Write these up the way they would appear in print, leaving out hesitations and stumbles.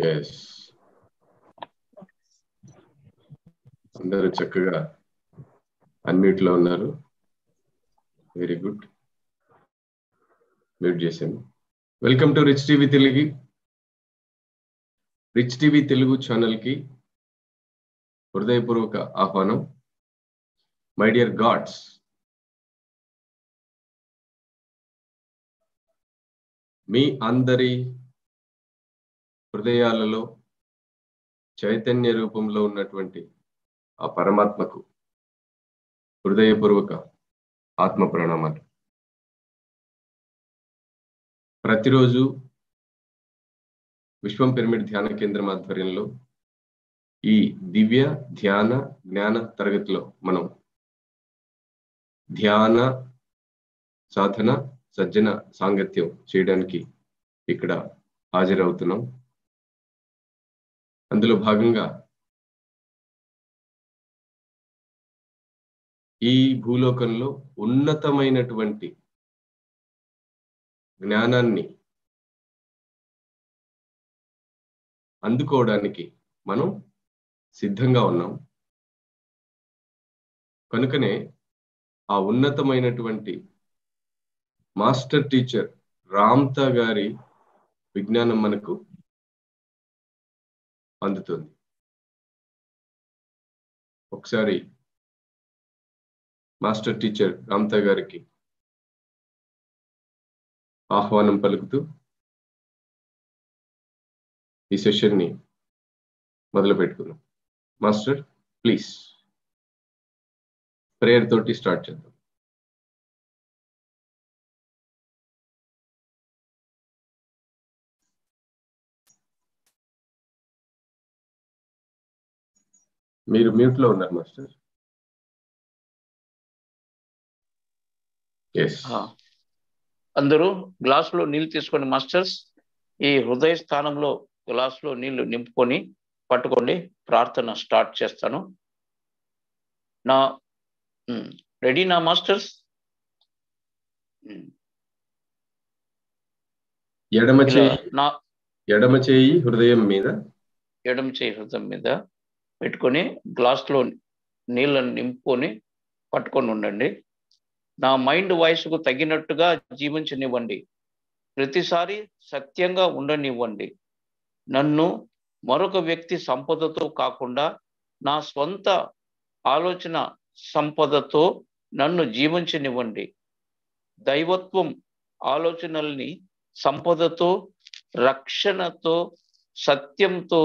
Yes, అందరూ చక్కగా unmute లో ఉన్నారు. వెరీ గుడ్, మ్యూట్ చేశాను. Welcome to rich TV Telugu. Rich TV Telugu channel కి హృదయపూర్వక ఆహ్వానం. మై డియర్ గాడ్స్, మీ అందరి హృదయాలలో చైతన్య రూపంలో ఉన్నటువంటి ఆ పరమాత్మకు హృదయపూర్వక ఆత్మ ప్రణామాలు. ప్రతిరోజు విశ్వం పిరమిడ్ ధ్యాన కేంద్రం ఆధ్వర్యంలో ఈ దివ్య ధ్యాన జ్ఞాన తరగతిలో మనం ధ్యాన సాధన సజ్జన సాంగత్యం చేయడానికి ఇక్కడ హాజరవుతున్నాం. అందులో భాగంగా ఈ భూలోకంలో ఉన్నతమైనటువంటి జ్ఞానాన్ని అందుకోవడానికి మనం సిద్ధంగా ఉన్నాం. కనుకనే ఆ ఉన్నతమైనటువంటి మాస్టర్ టీచర్ రామ్తా గారి విజ్ఞానం మనకు అందుతుంది. ఒకసారి మాస్టర్ టీచర్ రామ్తా గారికి ఆహ్వానం పలుకుతూ ఈ సెషన్ ని మొదలు పెట్టుకుందాం. మాస్టర్, ప్లీజ్ ప్రేయర్ తోటి స్టార్ట్ చేద్దాం. మీరు మ్యూట్ లో ఉన్నారు మాస్టర్. అందరూ గ్లాసులో నీళ్లు తీసుకోండి మాస్టర్స్. ఈ హృదయ స్థానంలో గ్లాసులో నీళ్లు నింపుకొని పట్టుకోండి. ప్రార్థన స్టార్ట్ చేస్తాను. నా రెడీ నా మాస్టర్స్? ఎడమ చేయి హృదయం మీద పెట్టుకొని గ్లాసులో నీళ్ళను నింపుకొని పట్టుకొని ఉండండి. నా మైండ్ వాయిస్కు తగినట్టుగా జీవించనివ్వండి. ప్రతిసారి సత్యంగా ఉండనివ్వండి. నన్ను మరొక వ్యక్తి సంపదతో కాకుండా నా స్వంత ఆలోచన సంపదతో నన్ను జీవించనివ్వండి. దైవత్వం ఆలోచనల్ని సంపదతో, రక్షణతో, సత్యంతో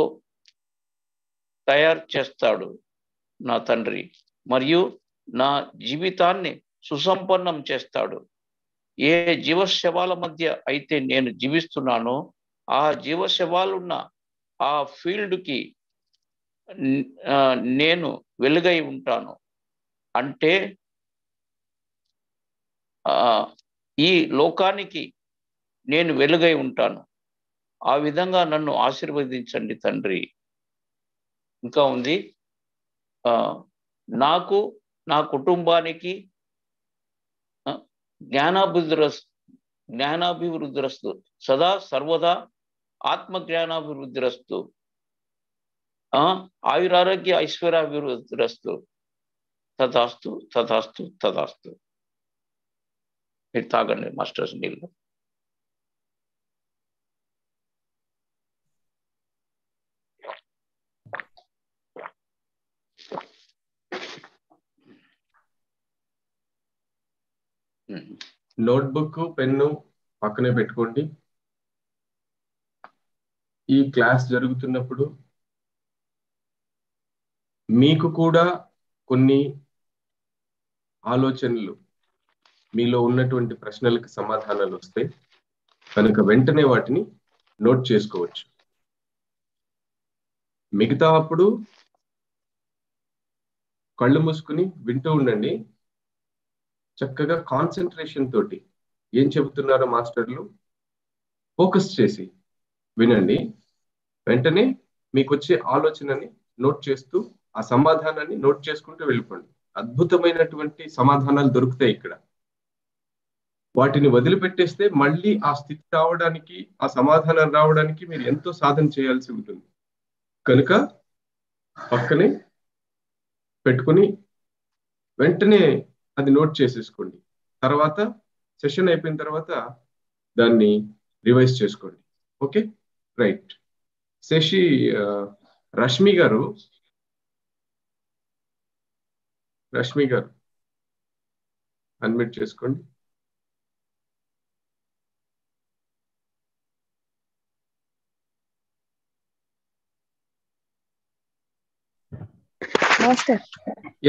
తయారు చేస్తాడు నా తండ్రి. మరియు నా జీవితాన్ని సుసంపన్నం చేస్తాడు. ఏ జీవశవాల మధ్య అయితే నేను జీవిస్తున్నానో ఆ జీవశవాలున్న ఆ ఫీల్డ్కి నేను వెలుగై ఉంటాను. అంటే ఈ లోకానికి నేను వెలుగై ఉంటాను. ఆ విధంగా నన్ను ఆశీర్వదించండి తండ్రి. ఇంకా ఉంది, నాకు, నా కుటుంబానికి జ్ఞానాభివృద్ధిరస్తు, సదా సర్వదా ఆత్మజ్ఞానాభివృద్ధిరస్తు, ఆయురారోగ్య ఐశ్వర్యాభివృద్ధిరస్తు. తథాస్తు తథాస్తు తథాస్తు. మీరు తాగండి మాస్టర్స్ నీళ్ళు. నోట్బుక్, పెన్ను పక్కనే పెట్టుకోండి. ఈ క్లాస్ జరుగుతున్నప్పుడు మీకు కూడా కొన్ని ఆలోచనలు, మీలో ఉన్నటువంటి ప్రశ్నలకు సమాధానాలు వస్తాయి. కనుక వెంటనే వాటిని నోట్ చేసుకోవచ్చు. మిగతా అప్పుడు కళ్ళు మూసుకుని వింటూ ఉండండి. చక్కగా కాన్సన్ట్రేషన్ తోటి ఏం చెబుతున్నారో మాస్టర్లు ఫోకస్ చేసి వినండి. వెంటనే మీకు వచ్చే ఆలోచనని నోట్ చేస్తూ ఆ సమాధానాన్ని నోట్ చేసుకుంటూ వెళ్ళిపోండి. అద్భుతమైనటువంటి సమాధానాలు దొరుకుతాయి ఇక్కడ. వాటిని వదిలిపెట్టేస్తే మళ్ళీ ఆ స్థితి రావడానికి, ఆ సమాధానం రావడానికి మీరు ఎంతో సాధన చేయాల్సి ఉంటుంది. కనుక పక్కనే పెట్టుకుని వెంటనే అది నోట్ చేసేసుకోండి. తర్వాత సెషన్ అయిపోయిన తర్వాత దాన్ని రివైజ్ చేసుకోండి. Okay, right. శశి, రష్మి గారు అన్మ్యూట్ చేసుకోండి.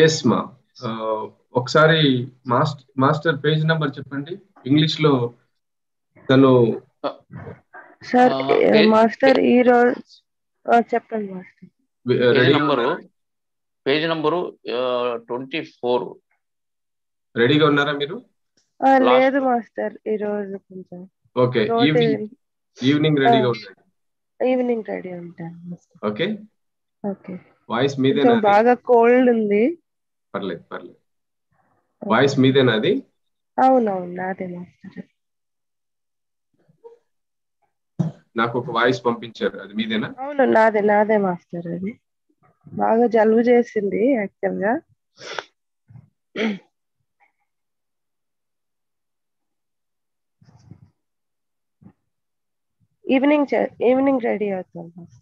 ఎస్ మా, ఒకసారి మాస్టర్ పేజ్ నెంబర్ చెప్పండి. ఇంగ్లీష్ లో తను సార్ మాస్టర్ ఈ రోజు చెప్పండి మాస్టర్. Page number 24. రెడీగా ఉన్నారా మీరు? లేదు మాస్టర్, ఈ రోజు కొంచెం. ఓకే, ఈవినింగ్ రెడీగా ఉండండి. ఈవినింగ్ రెడీ ఉంటాను. Okay okay. వాయిస్ మీదేనా? బాగా కోల్డ్ ఉంది. పర్లేదు. వాయిస్ మీదేనా అది? అవునవును, నాదే మాస్టర్. నాకు ఒక వాయిస్ పంపించారు, అది మీదేనా? అవును, నాదే మాస్టర్. అది బాగా జలుబు చేసింది యాక్చువల్ గా. ఈవినింగ్ రెడీ అవుతాను మాస్టర్.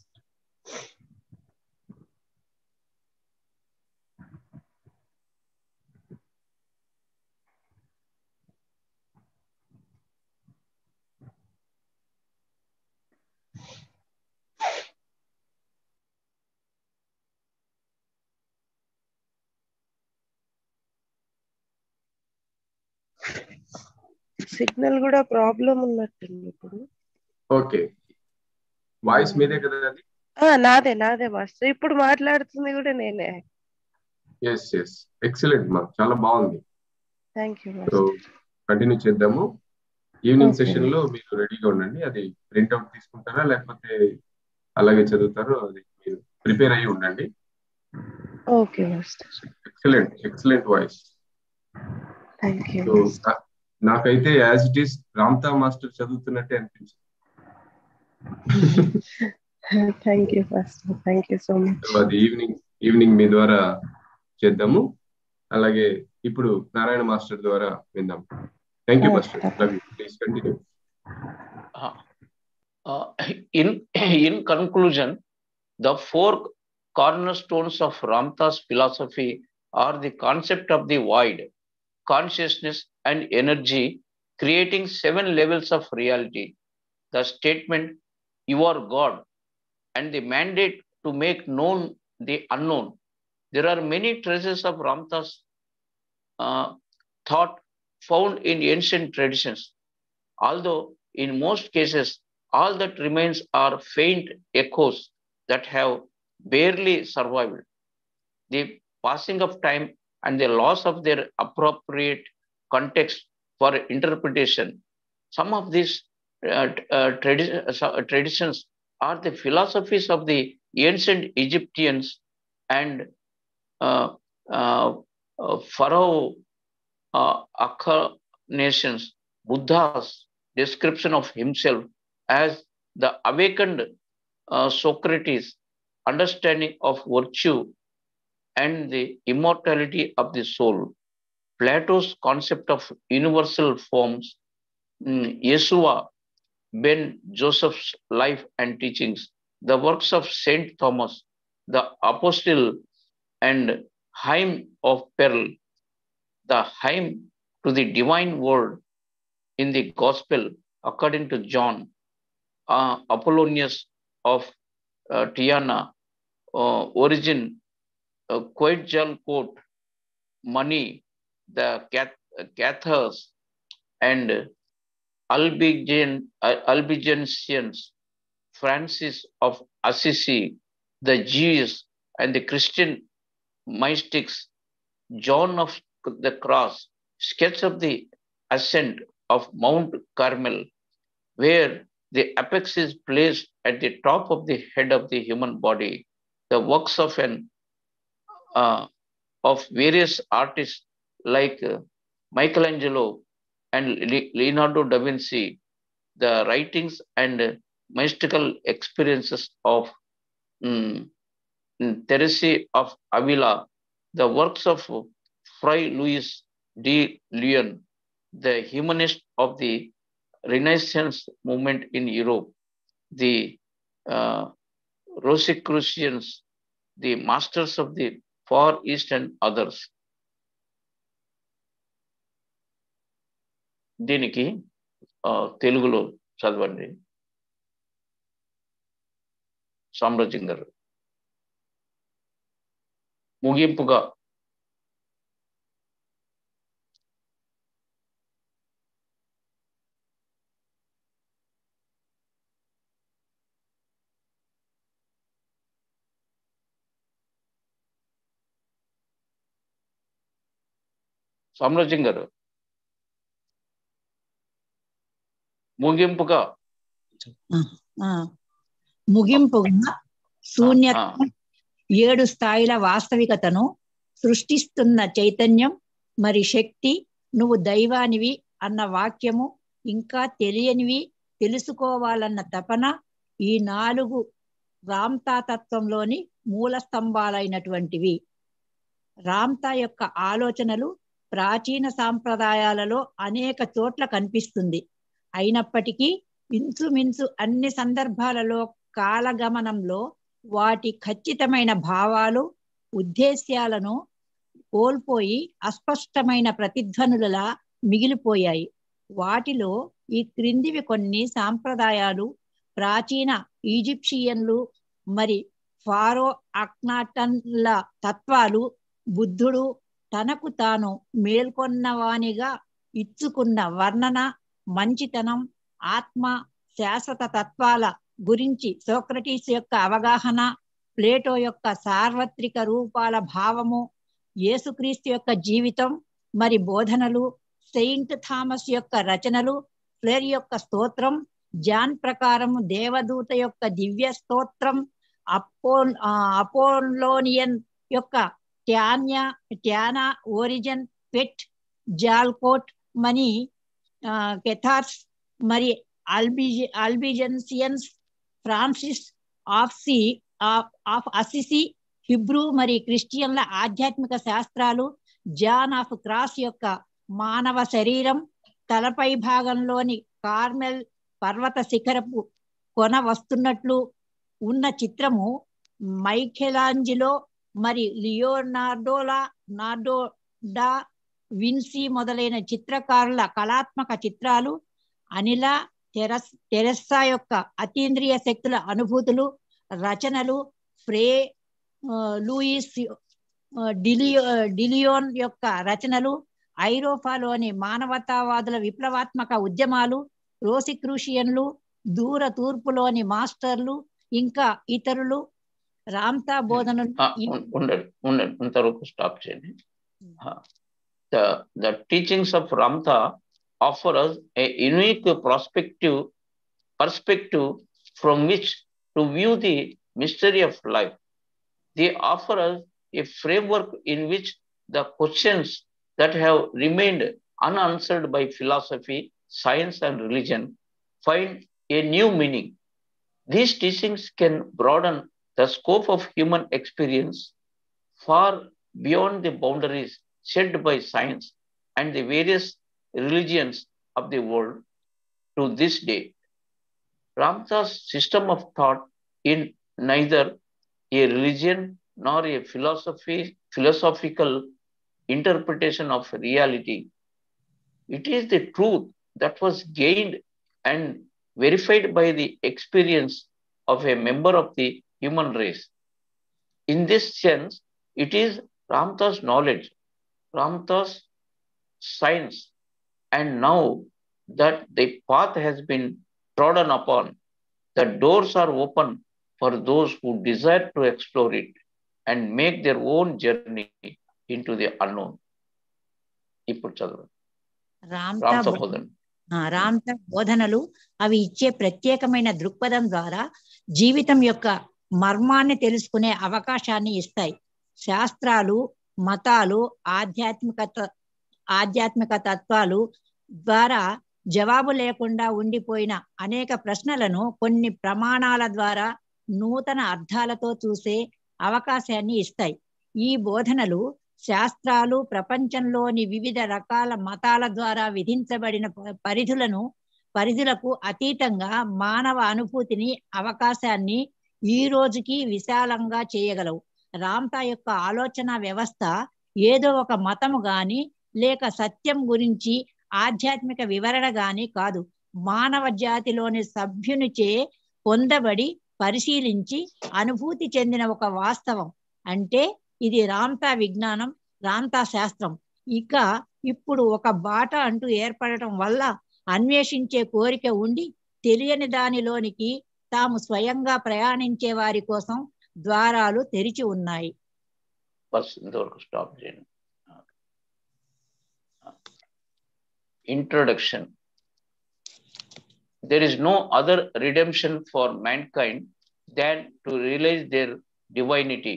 సిగ్నల్ కూడా ప్రాబ్లం ఉన్నట్టుంది ఇప్పుడు. ఓకే, వాయిస్ మీదే కదా అది? నాదే మాస్టర్. ఇప్పుడు మాట్లాడుతుంది కూడా నేనే. ఎస్, ఎక్సలెంట్ మా, చాలా బాగుంది. Thank you. సో కంటిన్యూ చేద్దాము. ఈవినింగ్ సెషన్ లో మీరు రెడీగా ఉండండి. అది ప్రింట్అవుట్ తీసుకుంటారా లేకపోతే అలాగే చదువుతారో అది మీరు ప్రిపేర్ అయ్యి ఉండండి. Okay master. Excellent voice. Thank you. నాకైతే as it is Ramta master చదువుతున్నట్టే అనిపించింది. Thank you master, thank you so much. అది ఈవినింగ్ మీ ద్వారా చేద్దాము. అలాగే ఇప్పుడు నారాయణ మాస్టర్ ద్వారా విందాం. Thank you master. Please continue. In conclusion, the four cornerstones of Ramtha's philosophy are the concept of the void, consciousness and energy, creating 7 levels of reality, the statement, "You are God," and the mandate to make known the unknown. There are many traces of Ramtha's thought found in ancient traditions, although in most cases all that remains are faint echoes that have barely survived the passing of time and the loss of their appropriate context for interpretation. Some of these traditions are the philosophies of the ancient Egyptians and Pharaoh Akkad nations, Buddha's description of himself as the awakened Socrates, understanding of virtue and the immortality of the soul, Plato's concept of universal forms, Yeshua ben Joseph's life and teachings, the works of Saint Thomas, the Apostle and Hymn of Pearl, the hymn to the divine word in the Gospel according to John, Apollonius of Tyana, Origin, Quetzalcoatl, Money, the Cathars and Albigensians, Francis of Assisi, the Jews and the Christian mystics, John of the Cross, sketch of the ascent of Mount Carmel, where the apex is placed at the top of the head of the human body. The works of various artists like Michelangelo and Leonardo da Vinci, the writings and mystical experiences of Teresa of Avila, the works of Fray Luis de Leon, the humanist of the Renaissance movement in Europe, the uh, Rosicrucians, the masters of the Far East and others. దీనికి తెలుగులో చదవండి సామ్రాజ్యం గారు. ముగింపుగా సామ్రాజ్యం గారు ముగింపుగా శూన్యత 7 స్థాయిల వాస్తవికతను సృష్టిస్తున్న చైతన్యం మరి శక్తి, నువ్వు దైవానివి అన్న వాక్యము, ఇంకా తెలియనివి తెలుసుకోవాలన్న తపన, ఈ 4 రామ్తా తత్వంలోని మూల స్తంభాలైనటువంటివి. రామ్తా యొక్క ఆలోచనలు ప్రాచీన సాంప్రదాయాలలో అనేక చోట్ల కనిపిస్తుంది. అయినప్పటికీ ఇంచుమించు అన్ని సందర్భాలలో కాలగమనంలో వాటి ఖచ్చితమైన భావాలు, ఉద్దేశ్యాలను కోల్పోయి అస్పష్టమైన ప్రతిధ్వనులలా మిగిలిపోయాయి. వాటిలో ఈ క్రిందివి కొన్ని సాంప్రదాయాలు ప్రాచీన ఈజిప్షియన్లు మరి ఫారో అక్నాటన్ల తత్వాలు, బుద్ధుడు తనకు తాను మేల్కొన్నవానిగా ఇచ్చుకున్న వర్ణన, మంచితనం, ఆత్మ, శాశ్వత తత్వాల గురించి సోక్రటీస్ యొక్క అవగాహన, ప్లేటో యొక్క సార్వత్రిక రూపాల భావము, యేసుక్రీస్తు యొక్క జీవితం మరి బోధనలు, సెయింట్ థామస్ యొక్క రచనలు, ఫ్లేర్ యొక్క స్తోత్రం, జాన్ ప్రకారం దేవదూత యొక్క దివ్య స్తోత్రం, అపోలోనియన్ యొక్క ట్యానా, ఓరిజన్, పెట్, జాల్కోట్, మనీ, కెథార్స్, మరి అల్బిజెన్సియన్స్, ఫ్రాన్సిస్ ఆఫ్ అసిసి, హిబ్రూ మరి క్రిస్టియన్ల ఆధ్యాత్మిక శాస్త్రాలు, జాన్ ఆఫ్ క్రాస్ యొక్క మానవ శరీరం, తలపై భాగంలోని కార్మెల్ పర్వత శిఖరపు కొన వస్తున్నట్లు ఉన్న చిత్రము, మైఖేలాంజిలో మరి లియోనార్డో డా విన్సీ మొదలైన చిత్రకారుల కళాత్మక చిత్రాలు, అనిల టెరెస్సా యొక్క అతీంద్రియ శక్తుల అనుభూతులు, రచనలు, ఫ్రే లూయిస్ డిలియోన్ యొక్క రచనలు, ఐరోపాలోని మానవతావాదుల విప్లవాత్మక ఉద్యమాలు, రోసిక్రూషియన్లు, దూర తూర్పులోని మాస్టర్లు, ఇంకా ఇతరులు రామ్తా బోధనలు. ఉండండి స్టాప్ చేయండి. The teachings of Ramtha offer us a unique perspective from which to view the mystery of life. They offer us a framework in which the questions that have remained unanswered by philosophy, science, and religion find a new meaning. These teachings can broaden the scope of human experience far beyond the boundaries set by science and the various religions of the world to this day. Ramtha's system of thought is neither a religion nor a philosophical interpretation of reality. It is the truth that was gained and verified by the experience of a member of the human race. In this sense, it is Ramtha's knowledge, Ramtha's science, and now that the path has been trodden upon, the doors are open for those who desire to explore it and make their own journey into the unknown. ఇప్పుడు చదవండి. రామ్తా రామ్తా బోధన. రామ్తా బోధనలు అవి ఇచ్చే ప్రత్యేకమైన దృక్పథం ద్వారా జీవితం యొక్క మర్మాన్ని తెలుసుకునే అవకాశాన్ని ఇస్తాయి. శాస్త్రాలు, మతాలు, ఆధ్యాత్మిక తత్వాలు ద్వారా జవాబు లేకుండా ఉండిపోయిన అనేక ప్రశ్నలను కొన్ని ప్రమాణాల ద్వారా నూతన అర్థాలతో చూసే అవకాశాన్ని ఇస్తాయి. ఈ బోధనలు శాస్త్రాలు ప్రపంచంలోని వివిధ రకాల మతాల ద్వారా విధించబడిన పరిధులకు అతీతంగా మానవ అనుభూతిని, అవకాశాన్ని ఈ రోజుకి విశాలంగా చేయగలవు. రామ్తా యొక్క ఆలోచన వ్యవస్థ ఏదో ఒక మతము గాని లేక సత్యం గురించి ఆధ్యాత్మిక వివరణ గాని కాదు, మానవ జాతిలోని సభ్యునిచే పొందబడి పరిశీలించి అనుభూతి చెందిన ఒక వాస్తవం. అంటే ఇది రామ్తా విజ్ఞానం, రామ్తా శాస్త్రం. ఇప్పుడు ఒక బాట అంటూ ఏర్పడటం వల్ల అన్వేషించే కోరిక ఉండి తెలియని దానిలోనికి తాము స్వయంగా ప్రయాణించే వారి కోసం ద్వారాలు తెరిచి ఉన్నాయి. స్టాప్ చేయండి. Introduction. There is no other redemption for mankind than to realize their divinity.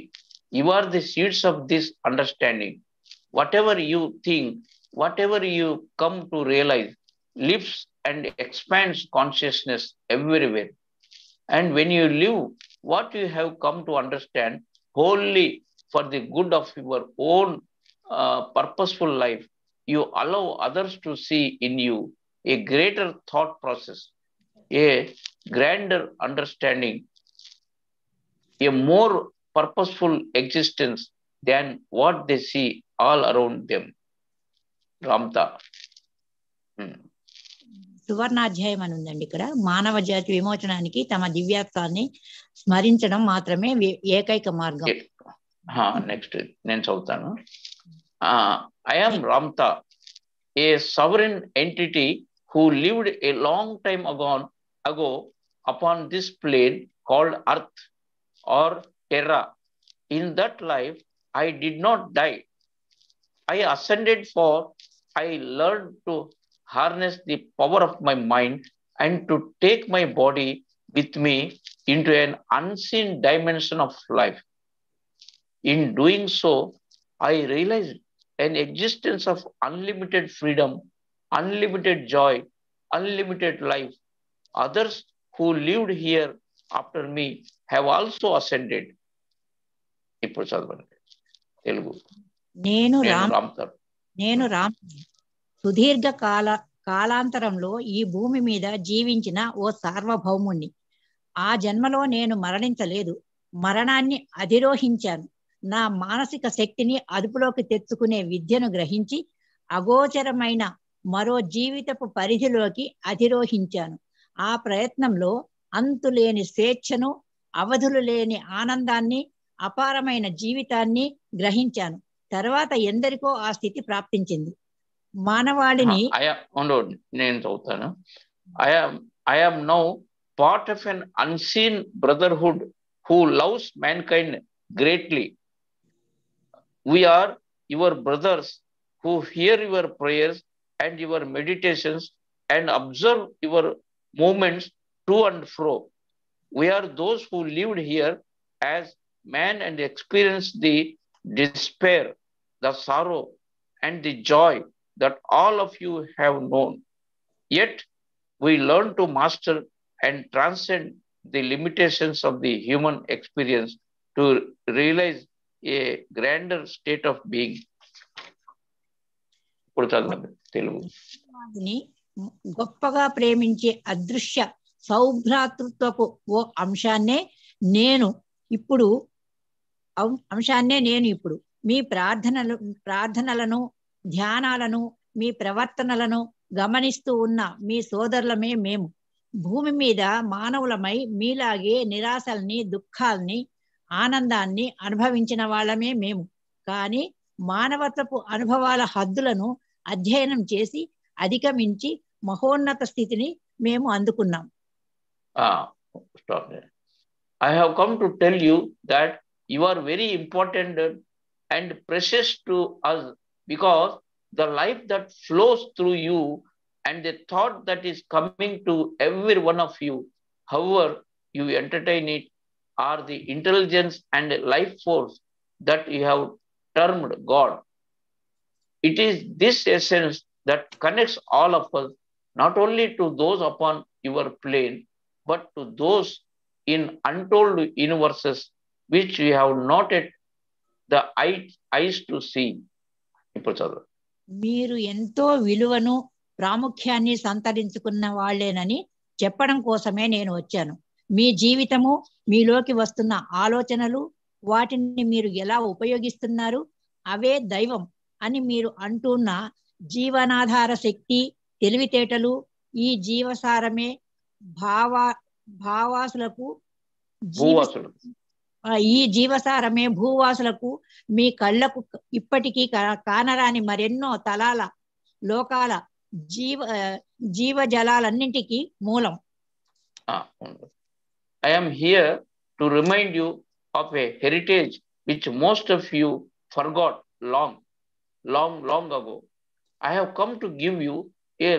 You are the seeds of this understanding. Whatever you think, whatever you come to realize, lifts and expands consciousness everywhere. And when you live what you have come to understand wholly for the good of your own purposeful life, you allow others to see in you a greater thought process, a grander understanding, a more purposeful existence than what they see all around them. Ramtha. సువర్ణాధ్యాయం అని ఉందండి. ఇక్కడ మానవ జాతి విమోచనానికి తమ దివ్యాత్వాన్ని స్మరించడం మాత్రమే ఏకైక మార్గం. నెక్స్ట్ నేను చదువుతాను. I am Ramtha, a sovereign entity who lived a long time ago upon this plane called Earth or Terra. In that life, I did not die. I ascended, for I learned to harness the power of my mind and to take my body with me into an unseen dimension of life. In doing so, I realized an existence of unlimited freedom, unlimited joy, unlimited life. Others who lived here after me have also ascended. ఇప్పుడు చదవండి తెలుగు. నేను రామ్ సుదీర్ఘ కాలాంతరంలో ఈ భూమి మీద జీవించిన ఓ సార్వభౌముణ్ణి. ఆ జన్మలో నేను మరణించలేదు, మరణాన్ని అధిరోహించాను. నా మానసిక శక్తిని అదుపులోకి తెచ్చుకునే విద్యను గ్రహించి అగోచరమైన మరో జీవితపు పరిధిలోకి అధిరోహించాను. ఆ ప్రయత్నంలో అంతులేని స్వేచ్ఛను, అవధులు లేని ఆనందాన్ని, అపారమైన జీవితాన్ని గ్రహించాను. తర్వాత ఎందరికో ఆ స్థితి ప్రాప్తించింది. మానవాళిని నేను చదువుతాను. I am now part of an unseen brotherhood who loves mankind greatly. We are your brothers who hear your prayers and your meditations and observe your movements to and fro. We are those who lived here as man and experienced the despair, the sorrow, and the joy that all of you have known. Yet we learn to master and transcend the limitations of the human experience to realize a grander state of being. Telugu. గొప్పగా ప్రేమించే అదృశ్య సౌభ్రాతృత్వపు ఓ అంశాన్నే నేను ఇప్పుడు మీ ప్రార్థనలను, ధ్యానాలను, మీ ప్రవర్తనలను గమనిస్తూ ఉన్న మీ సోదరులమే మేము. భూమి మీద మానవులమై మీలాగే నిరాశల్ని, దుఃఖాల్ని, ఆనందాన్ని అనుభవించిన వాళ్ళమే మేము. కానీ మానవత్వపు అనుభవాల హద్దులను అధ్యయనం చేసి అధిగమించి మహోన్నత స్థితిని మేము అందుకున్నాం. I have come to tell you that you are very important and precious to us because the life that flows through you and the thought that is coming to every one of you, however you entertain it, are the intelligence and life force that you have termed God. It is this essence that connects all of us, not only to those upon your plane, but to those in untold universes which we have not yet the eyes to see. మీరు ఎంతో విలువను ప్రాముఖ్యాన్ని సంతరించుకున్న వాళ్ళేనని చెప్పడం కోసమే నేను వచ్చాను. మీ జీవితము, మీలోకి వస్తున్న ఆలోచనలు, వాటిని మీరు ఎలా ఉపయోగిస్తున్నారు, అవే దైవం అని మీరు అంటున్న జీవనాధార శక్తి, తెలివితేటలు, ఈ జీవసారమే భావాసులకు ఈ జీవసారమే భూవాసులకు మీ కళ్ళకు ఇప్పటికీ కానరాని మరెన్నో తలాల లోకాల జీవజలాలన్నింటికీ మూలం. I am here to remind you of a heritage which most of you forgot long ago. I have come to give you a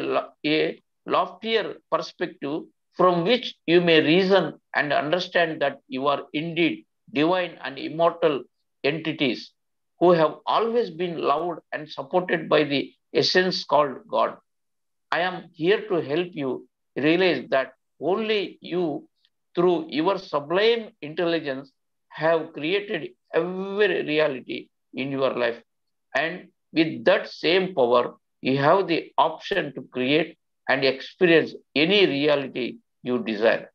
loftier perspective from which you may reason and understand that you are indeed divine and immortal entities who have always been loved and supported by the essence called God. I am here to help you realize that only you, through your sublime intelligence, have created every reality in your life. And with that same power, you have the option to create and experience any reality you desire.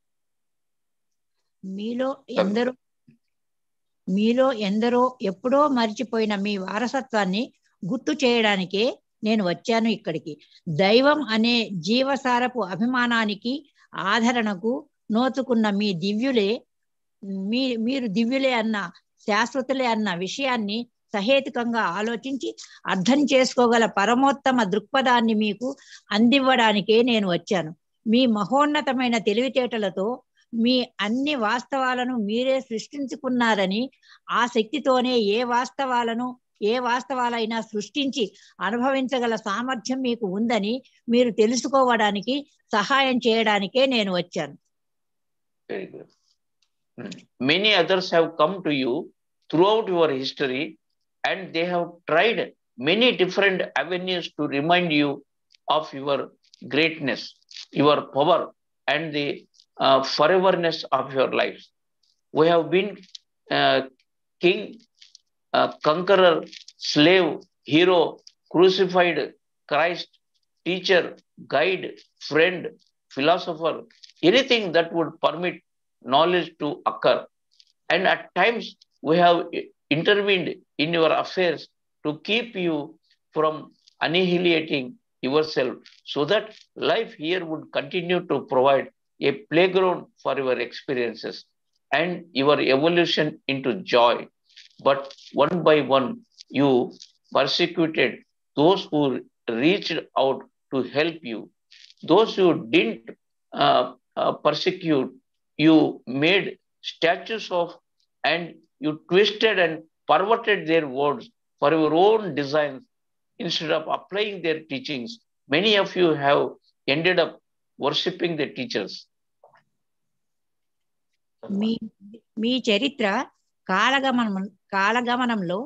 మీలో ఎందరో ఎప్పుడో మరిచిపోయిన మీ వారసత్వాన్ని గుర్తు చేయడానికే నేను వచ్చాను ఇక్కడికి. దైవం అనే జీవసారపు అభిమానానికి, ఆదరణకు నోచుకున్న మీ దివ్యులే, మీరు దివ్యులే అన్న, శాశ్వతులే అన్న విషయాన్ని సహేతుకంగా ఆలోచించి అర్థం చేసుకోగల పరమోత్తమ దృక్పథాన్ని మీకు అందివ్వడానికే నేను వచ్చాను. మీ మహోన్నతమైన తెలివితేటలతో మీ అన్ని వాస్తవాలను మీరే సృష్టించుకున్నారని, ఆ శక్తితోనే ఏ వాస్తవాలైనా సృష్టించి అనుభవించగల సామర్థ్యం మీకు ఉందని మీరు తెలుసుకోవడానికి, సహాయం చేయడానికే నేను వచ్చాను. Very good. Many others have come to you throughout your history, and they have tried many different avenues to remind you of your greatness, your power, and the foreverness of your lives. We have been king, conqueror, slave, hero, crucified, Christ, teacher, guide, friend, philosopher, anything that would permit knowledge to occur. And at times we have intervened in your affairs to keep you from annihilating yourself, so that life here would continue to provide a playground for your experiences and your evolution into joy. But one by one, you persecuted those who reached out to help you. Those who didn't persecute, you made statues of, and you twisted and perverted their words for your own designs instead of applying their teachings. Many of you have ended up worshipping the teachers. మీ చరిత్ర కాలగమనంలో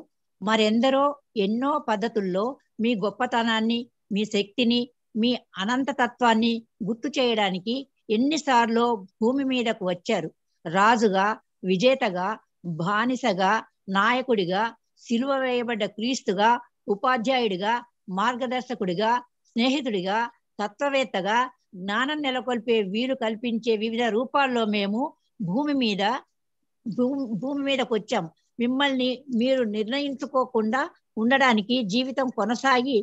మరెందరో ఎన్నో పద్ధతుల్లో మీ గొప్పతనాన్ని, మీ శక్తిని, మీ అనంతతత్వాన్ని గుర్తు చేయడానికి ఎన్నిసార్లు భూమి మీదకు వచ్చారు. రాజుగా, విజేతగా, బానిసగా, నాయకుడిగా, సిలువ వేయబడ్డ క్రీస్తుగా, ఉపాధ్యాయుడిగా, మార్గదర్శకుడిగా, స్నేహితుడిగా, తత్వవేత్తగా, జ్ఞానం నెలకొల్పే వీలు కల్పించే వివిధ రూపాల్లో మేము భూమి మీదకు వచ్చాం. మిమ్మల్ని మీరు నిర్ణయించుకోకుండా ఉండడానికి జీవితం కొనసాగి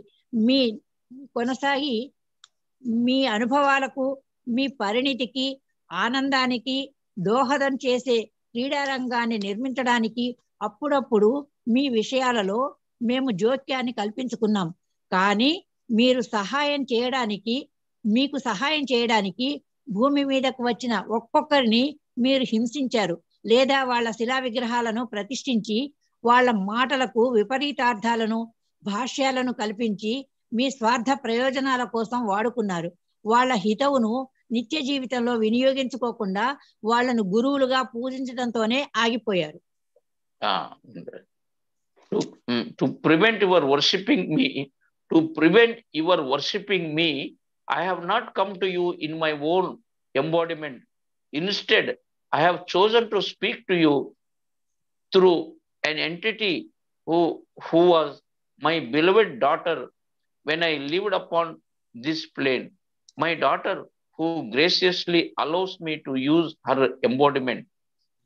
మీ అనుభవాలకు, మీ పరిణితికి, ఆనందానికి దోహదం చేసే క్రీడారంగాన్ని నిర్మించడానికి అప్పుడప్పుడు మీ విషయాలలో మేము జోక్యాన్ని కల్పించుకున్నాం. కానీ మీకు సహాయం చేయడానికి భూమి మీదకు వచ్చిన ఒక్కొక్కరిని మీరు హింసించారు, లేదా వాళ్ళ శిలా విగ్రహాలను ప్రతిష్ఠించి వాళ్ళ మాటలకు విపరీతార్థాలను భాష్యాలను కల్పించి మీ స్వార్థ ప్రయోజనాల కోసం వాడుకున్నారు. వాళ్ళ హితవును నిత్య జీవితంలో వినియోగించుకోకుండా వాళ్ళను గురువులుగా పూజించడంతోనే ఆగిపోయారు. To prevent your worshipping me, I have not come to you in my own embodiment. Instead, I have chosen to speak to you through an entity who was my beloved daughter when I lived upon this plane. My daughter, who graciously allows me to use her embodiment,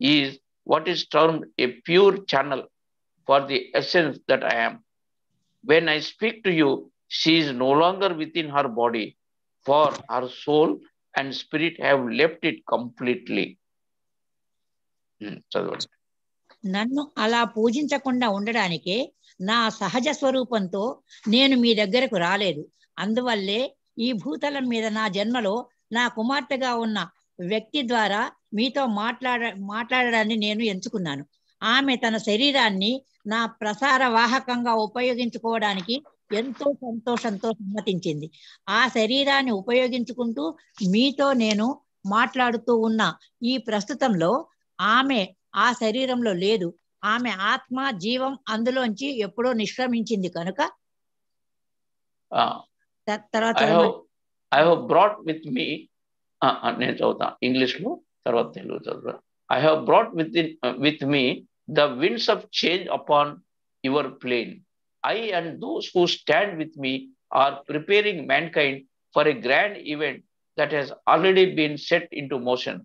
is what is termed a pure channel for the essence that I am. When I speak to you, she is no longer within her body, for her soul and spirit have left it completely. చదవండి. నన్ను అలా పూజించకుండా ఉండడానికే నా సహజ స్వరూపంతో నేను మీ దగ్గరకు రాలేదు. అందువల్లే ఈ భూతలం మీద నా జన్మలో నా కుమార్తెగా ఉన్న వ్యక్తి ద్వారా మీతో మాట్లాడడాన్ని నేను ఎంచుకున్నాను. ఆమె తన శరీరాన్ని నా ప్రసార వాహకంగా ఉపయోగించుకోవడానికి ఎంతో సంతోషంతో సమ్మతించింది. ఆ శరీరాన్ని ఉపయోగించుకుంటూ మీతో నేను మాట్లాడుతూ ఉన్న ఈ ప్రస్తుతంలో ఆమె ఆ శరీరంలో లేదు. ఆమె ఆత్మ జీవం అందులోంచి ఎప్పుడో నిష్క్రమించింది కనుక తర్వాత I have brought with me, నేను చదువుతా ఇంగ్లీష్లో, తర్వాత తెలుగు చదువుతా. I have brought with me the winds of change upon your plane. I and those who stand with me are preparing mankind for a grand event that has already been set into motion.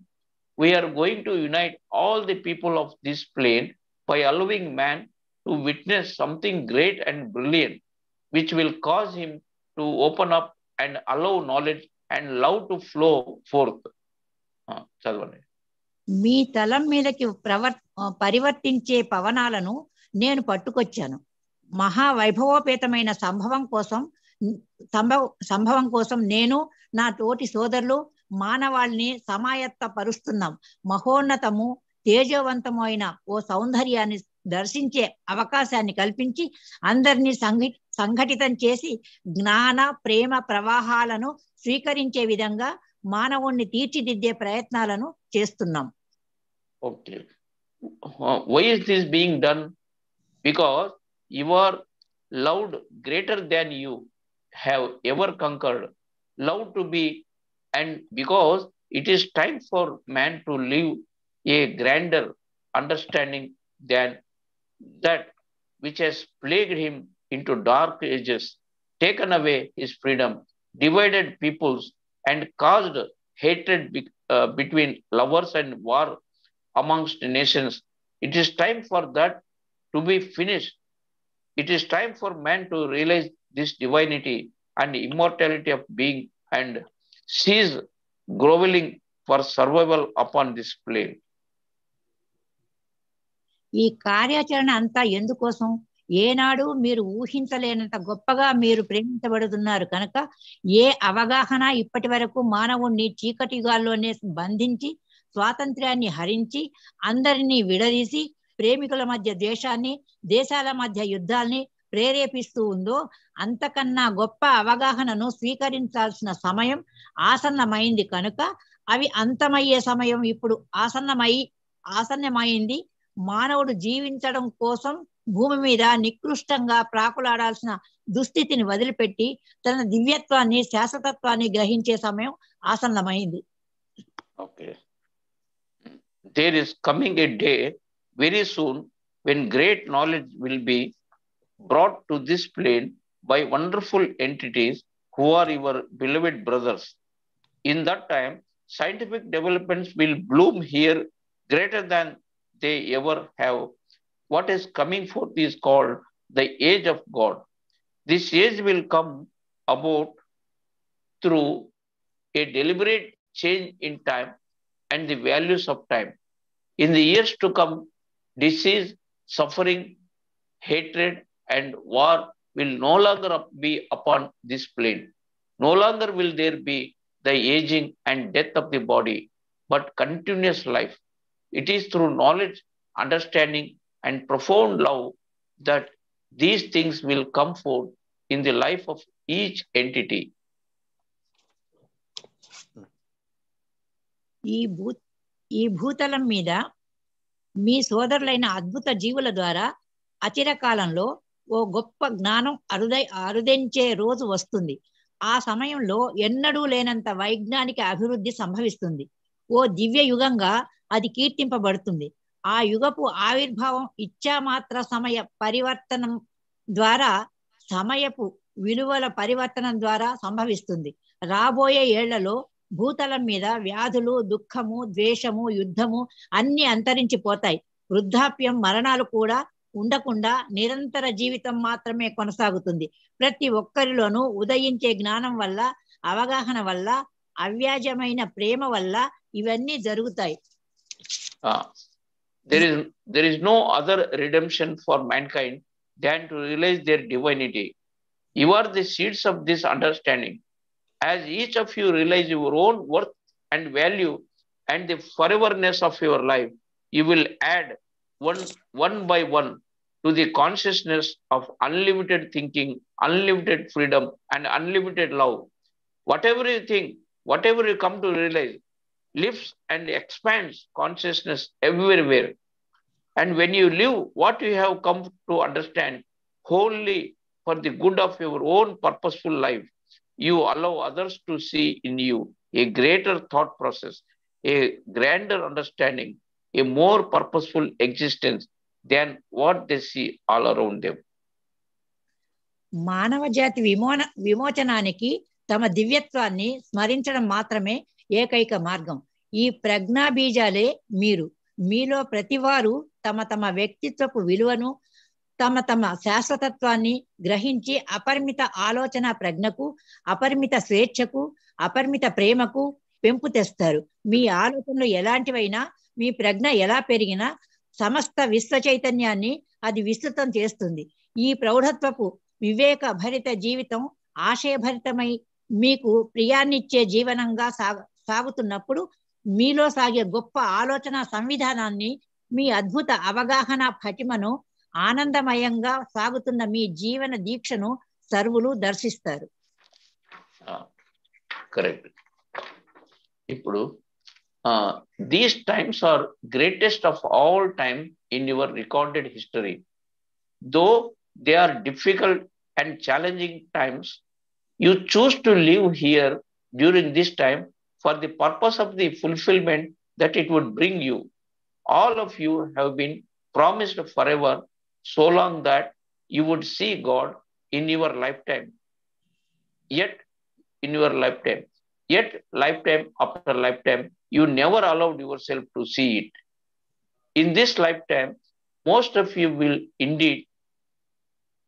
We are going to unite all the people of this plane by allowing man to witness something great and brilliant, which will cause him to open up and allow knowledge and love to flow forth. చదవండి. మీ తలం మీదకి పరివర్తించే పవనాలను నేను పట్టుకొచ్చాను. మహావైభవోపేతమైన సంభవం కోసం నేను నా తోటి సోదరులు మానవాళిని సమాయత్తపరుస్తున్నాం. మహోన్నతము తేజవంతమైన ఓ సౌందర్యాన్ని దర్శించే అవకాశాన్ని కల్పించి అందరినీ సంఘటితం చేసి జ్ఞాన ప్రేమ ప్రవాహాలను స్వీకరించే విధంగా మానవుణ్ణి తీర్చిదిద్దే ప్రయత్నాలను చేస్తున్నాం. Okay. Why is this being done? Because your love greater than you have ever conquered, love to be, and because it is time for man to live a grander understanding than that which has plagued him into dark ages, taken away his freedom, divided peoples, and caused hatred between lovers and war amongst nations. It is time for that to be finished. It is time for man to realize this divinity and immortality of being and cease groveling for survival upon this plane. ఈ కార్యాచరణ అంతా ఎందుకోసం? ఏనాడు మీరు ఊహించలేనంత గొప్పగా మీరు ప్రేమించబడుతున్నారు కనుక ఏ అవగాహన ఇప్పటి వరకు మానవుణ్ణి చీకటి యుగాల్లోనే బంధించి స్వాతంత్ర్యాన్ని హరించి అందరినీ విడదీసి ప్రేమికుల మధ్య ద్వేషాన్ని, దేశాల మధ్య యుద్ధాల్ని ప్రేరేపిస్తూ ఉందో అంతకన్నా గొప్ప అవగాహనను స్వీకరించాల్సిన సమయం ఆసన్నమైంది కనుక అవి అంతమయ్యే సమయం ఇప్పుడు ఆసన్నమైంది. మానవుడు జీవించడం కోసం భూమి మీద నికృష్టంగా ప్రాకులాడాల్సిన దుస్థితిని వదిలిపెట్టి తన దివ్యత్వాన్ని, శాశ్వతత్వాన్ని గ్రహించే సమయం ఆసన్నమైంది. Okay. There is coming a day very soon when great knowledge will be brought to this plane by wonderful entities who are your beloved brothers. In that time, scientific developments will bloom here greater than they ever have. What is coming forth is called the age of God. This age will come about through a deliberate change in time and the values of time. In the years to come, disease, suffering, hatred, and war will no longer be upon this plane. No longer will there be the aging and death of the body, but continuous life. It is through knowledge, understanding, and profound love that these things will come forth in the life of each entity. ఈ భూతలం మీద మీ సోదరులైన అద్భుత జీవుల ద్వారా అచిరకాలంలో ఓ గొప్ప జ్ఞానం అరుదించే రోజు వస్తుంది. ఆ సమయంలో ఎన్నడూ లేనంత వైజ్ఞానిక అభివృద్ధి సంభవిస్తుంది. ఓ దివ్య యుగంగా అది కీర్తింపబడుతుంది. ఆ యుగపు ఆవిర్భావం ఇచ్ఛామాత్ర సమయ పరివర్తనం ద్వారా, సమయపు విలువల పరివర్తనం ద్వారా సంభవిస్తుంది. రాబోయే ఏళ్లలో భూతలం మీద వ్యాధులు, దుఃఖము, ద్వేషము, యుద్ధము అన్ని అంతరించిపోతాయి. వృద్ధాప్యం, మరణాలు కూడా ఉండకుండా నిరంతర జీవితం మాత్రమే కొనసాగుతుంది. ప్రతి ఒక్కరిలోనూ ఉదయించే జ్ఞానం వల్ల, అవగాహన వల్ల, అవ్యాజమైన ప్రేమ వల్ల ఇవన్నీ జరుగుతాయి. There is no other redemption for mankind than to realize their divinity. You are the seeds of this understanding. As each of you realize your own worth and value and the foreverness of your life, you will add one by one to the consciousness of unlimited thinking, unlimited freedom, and unlimited love. Whatever you think, whatever you come to realize, lifts and expands consciousness everywhere. And when you live what you have come to understand wholly for the good of your own purposeful life, you allow others to see in you a greater thought process, a grander understanding, a more purposeful existence than what they see all around them. మానవ జాతి విమోచనానికి తమ దివ్యత్వాన్ని స్మరించడం మాత్రమే ఏకైక మార్గం. ఈ ప్రజ్ఞా బీజాలే మీరు. మీలో ప్రతివారు తమ తమ వ్యక్తిత్వపు విలువను, తమ తమ శాశ్వతత్వాన్ని గ్రహించి అపరిమిత ఆలోచన ప్రజ్ఞకు, అపరిమిత స్వేచ్ఛకు, అపరిమిత ప్రేమకు పెంపు తెస్తారు. మీ ఆలోచనలు ఎలాంటివైనా, మీ ప్రజ్ఞ ఎలా పెరిగినా సమస్త విశ్వ చైతన్యాన్ని అది విస్తృతం చేస్తుంది. ఈ ప్రౌఢత్వపు వివేక భరిత జీవితం ఆశయభరితమై మీకు ప్రియాన్నిచ్చే జీవనంగా సాగుతున్నప్పుడు, మీలో సాగే గొప్ప ఆలోచన సంవిధానాన్ని, మీ అద్భుత అవగాహన పటిమను, ఆనందమయంగా సాగుతున్న మీ జీవన దీక్షను సర్వులు దర్శిస్తారు. కరెక్ట్. ఇప్పుడు these times are greatest of all time in your recorded history. Though they are difficult and challenging times, you choose to live here during this time for the purpose of the fulfillment that it would bring you. All of you have been promised forever, so long that you would see God in your lifetime. Yet lifetime after lifetime, you never allowed yourself to see it. In this lifetime, most of you will indeed,